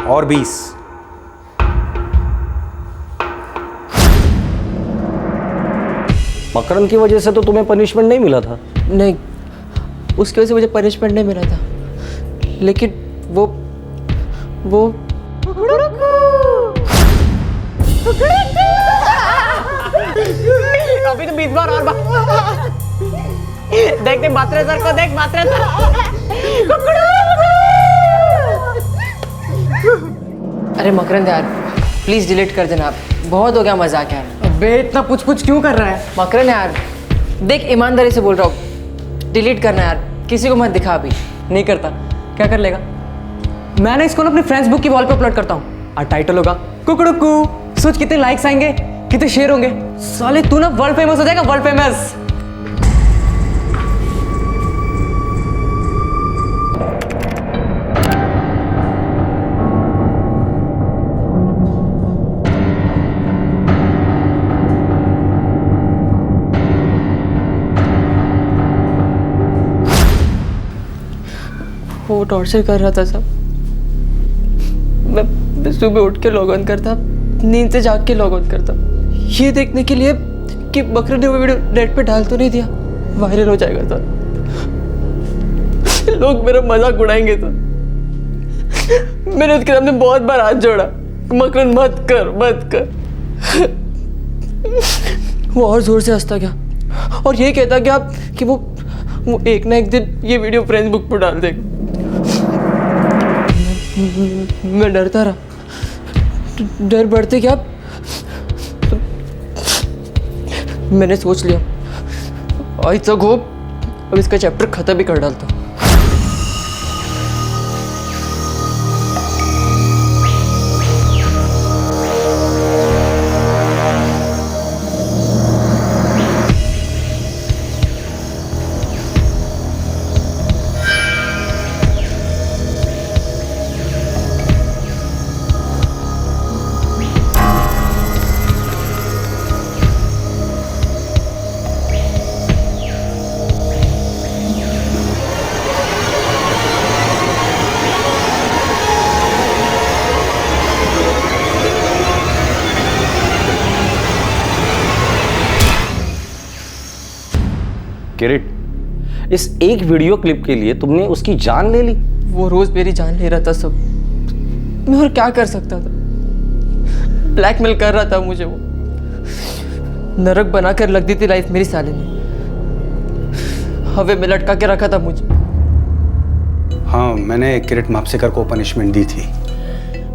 और 20। मकरंद की वजह से तो तुम्हें पनिशमेंट नहीं मिला था? नहीं, उसकी वजह से मुझे पनिशमेंट नहीं मिला था, लेकिन वो अभी तो 20 बार और देख मात्रे सर को, देख मात्रे सर। अरे मकरंद यार, प्लीज डिलीट कर देना, आप बहुत हो गया मजाक यार। अबे इतना पूछ क्यों कर रहा है मकरंद यार? देख ईमानदारी से बोल रहा हूँ, डिलीट करना यार, किसी को मत दिखा अभी। नहीं करता, क्या कर लेगा? मैं ना इसको ना अपने फ्रेंड्स बुक की वॉल पे अपलोड करता हूँ और टाइटल होगा कुकड़ुकू। सोच कितने लाइक्स आएंगे, कितने शेयर होंगे। साले तू ना वर्ल्ड फेमस हो जाएगा, वर्ल्ड फेमस। वो टॉर्चर कर रहा था सब। मैं सुबह उठ के लॉग ऑन करता, नींद से जाग के लॉग ऑन करता, ये देखने के लिए कि मकरंद ने वो वीडियो नेट पे डाल तो नहीं दिया, वायरल हो जाएगा सर, लोग मेरा मजाक उड़ाएंगे सर। मैंने उसके सामने बहुत बार हाथ जोड़ा, मकरंद मत कर। वो और जोर से हंसता गया और ये कहता गया कि वो एक ना एक दिन ये वीडियो फ्रेंड्स बुक पर डाल देगा। मैं डरता रहा, डर बढ़ते क्या, मैंने सोच लिया आज तक हो, अब इसका चैप्टर खत्म भी कर डालता। किरीट, इस एक वीडियो क्लिप के लिए तुमने उसकी जान ले ली? वो रोज मेरी जान ले रहा था सब, मैं और क्या कर सकता था? ब्लैकमेल कर रहा था मुझे वो, नरक बनाकर लग दी थी लाइफ मेरी साले ने, हवे में लटका के रखा था मुझे। हाँ, मैंने किरीट मापसेकर को पनिशमेंट दी थी।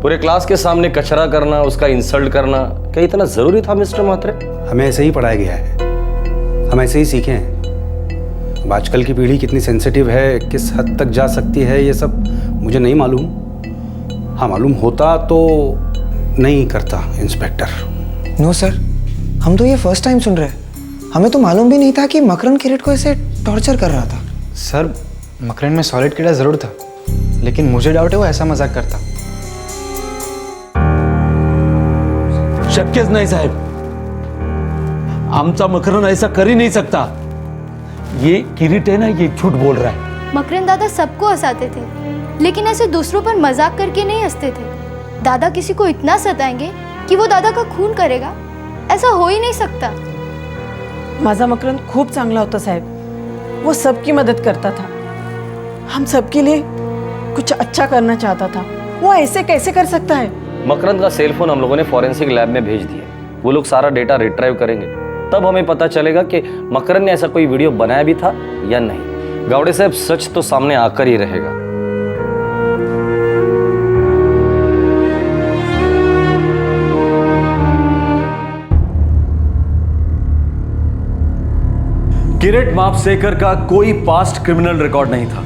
पूरे क्लास के सामने कचरा करना, उसका इंसल्ट करना क्या इतना जरूरी था मिस्टर म्हात्रे? हमें ऐसे ही पढ़ाया गया है, हम ऐसे ही सीखे हैं। अब आजकल की पीढ़ी कितनी सेंसिटिव है, किस हद तक जा सकती है, ये सब मुझे नहीं मालूम। हाँ, मालूम होता तो नहीं करता इंस्पेक्टर। नो सर, हम तो ये फर्स्ट टाइम सुन रहे हैं। हमें तो मालूम भी नहीं था कि मकरंद किरीट को ऐसे टॉर्चर कर रहा था। सर, मकरंद में सॉलिड कीड़ा जरूर था, लेकिन मुझे डाउट है वो ऐसा मजाक करता। शक्यच नाही साहेब, आमचा मकरंद ऐसा कर ही नहीं सकता। ये किरीट है ना, ये झूठ बोल रहा है। मकरंद दादा सबको हंसाते थे, लेकिन ऐसे दूसरों पर मजाक करके नहीं हंसते थे। दादा किसी को इतना सताएंगे कि वो दादा का खून करेगा, ऐसा हो ही नहीं सकता। माझा मकरंद खूप चांगला होता साहेब, वो सबकी मदद करता था, हम सबके लिए कुछ अच्छा करना चाहता था। वो ऐसे कैसे कर सकता है? मकरंद का सेल फोन हम लोगों ने फॉरेंसिक लैब में भेज दिया, वो लोग सारा डेटा रिट्राइव करेंगे, तब हमें पता चलेगा कि मकरंद ने ऐसा कोई वीडियो बनाया भी था या नहीं। गावड़े साहब, सच तो सामने आकर ही रहेगा। किरीट मापसेकर का कोई पास्ट क्रिमिनल रिकॉर्ड नहीं था।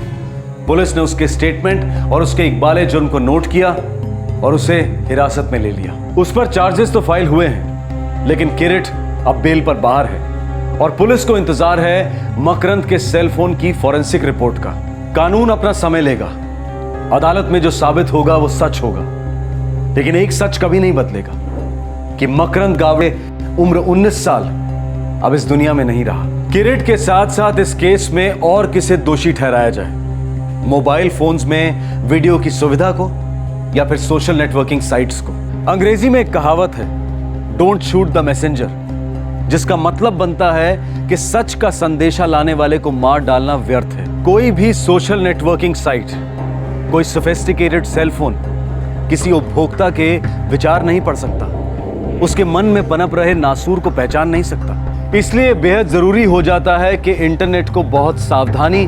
पुलिस ने उसके स्टेटमेंट और उसके इकबाले जुर्म को नोट किया और उसे हिरासत में ले लिया। उस पर चार्जेस तो फाइल हुए हैं, लेकिन किरीट अब बेल पर बाहर है और पुलिस को इंतजार है मकरंद के सेल फोन की फॉरेंसिक रिपोर्ट का। कानून अपना समय लेगा, अदालत में जो साबित होगा वो सच होगा, लेकिन एक सच कभी नहीं बदलेगा कि मकरंद गावड़े उम्र 19 साल अब इस दुनिया में नहीं रहा। किरीट के साथ साथ इस केस में और किसे दोषी ठहराया जाए, मोबाइल फोन्स में वीडियो की सुविधा को या फिर सोशल नेटवर्किंग साइट्स को। अंग्रेजी में एक कहावत है, डोंट शूट द मैसेंजर, जिसका मतलब बनता है कि सच का संदेशा लाने वाले को मार डालना व्यर्थ है। कोई भी सोशल नेटवर्किंग साइट, कोई सोफिस्टिकेटेड सेलफोन किसी उपभोक्ता के विचार नहीं पढ़ सकता, उसके मन में पनप रहे नासूर को पहचान नहीं सकता। इसलिए बेहद जरूरी हो जाता है कि इंटरनेट को बहुत सावधानी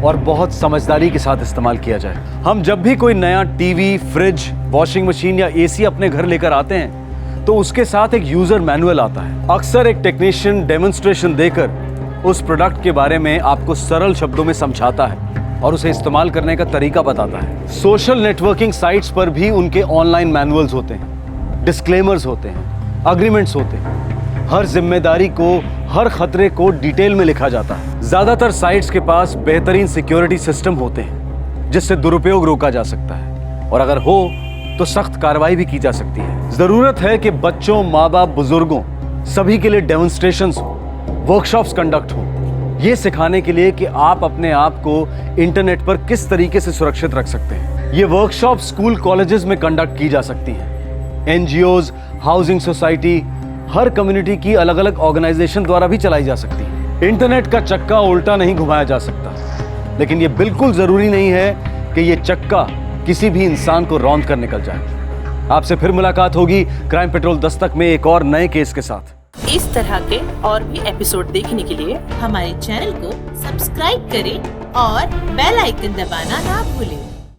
और बहुत समझदारी के साथ इस्तेमाल किया जाए। हम जब भी कोई नया टीवी, फ्रिज, वॉशिंग मशीन या एसी अपने घर लेकर आते हैं तो उसके साथ एक यूजर मैनुअल आता है। अक्सर एक टेक्नीशियन डेमोन्स्ट्रेशन देकर उस प्रोडक्ट के बारे में आपको सरल शब्दों में समझाता है और उसे इस्तेमाल करने का तरीका बताता है। सोशल नेटवर्किंग साइट्स पर भी उनके ऑनलाइन मैनुअल्स होते हैं, डिस्क्लेमर्स होते हैं, अग्रीमेंट्स होते हैं। हर जिम्मेदारी को, हर खतरे को डिटेल में लिखा जाता है। ज्यादातर साइट्स के पास बेहतरीन सिक्योरिटी सिस्टम होते हैं जिससे दुरुपयोग रोका जा सकता है और अगर हो तो सख्त कार्रवाई भी की जा सकती है। जरूरत है कि बच्चों, माँ बाप, बुजुर्गों सभी के लिए डेमोन्स्ट्रेशंस हो, वर्कशॉप्स कंडक्ट हो, ये सिखाने के लिए कि आप अपने आप को इंटरनेट पर किस तरीके से सुरक्षित रख सकते हैं। ये वर्कशॉप स्कूल, कॉलेजेस में कंडक्ट की जा सकती हैं। एनजीओज, हाउसिंग सोसाइटी, हर कम्युनिटी की अलग अलग ऑर्गेनाइजेशन द्वारा भी चलाई जा सकती है। इंटरनेट का चक्का उल्टा नहीं घुमाया जा सकता, लेकिन यह बिल्कुल जरूरी नहीं है कि यह चक्का किसी भी इंसान को रौंद कर निकल जाए। आपसे फिर मुलाकात होगी क्राइम पेट्रोल दस्तक में एक और नए केस के साथ। इस तरह के और भी एपिसोड देखने के लिए हमारे चैनल को सब्सक्राइब करें और बेल आइकन दबाना ना भूलें।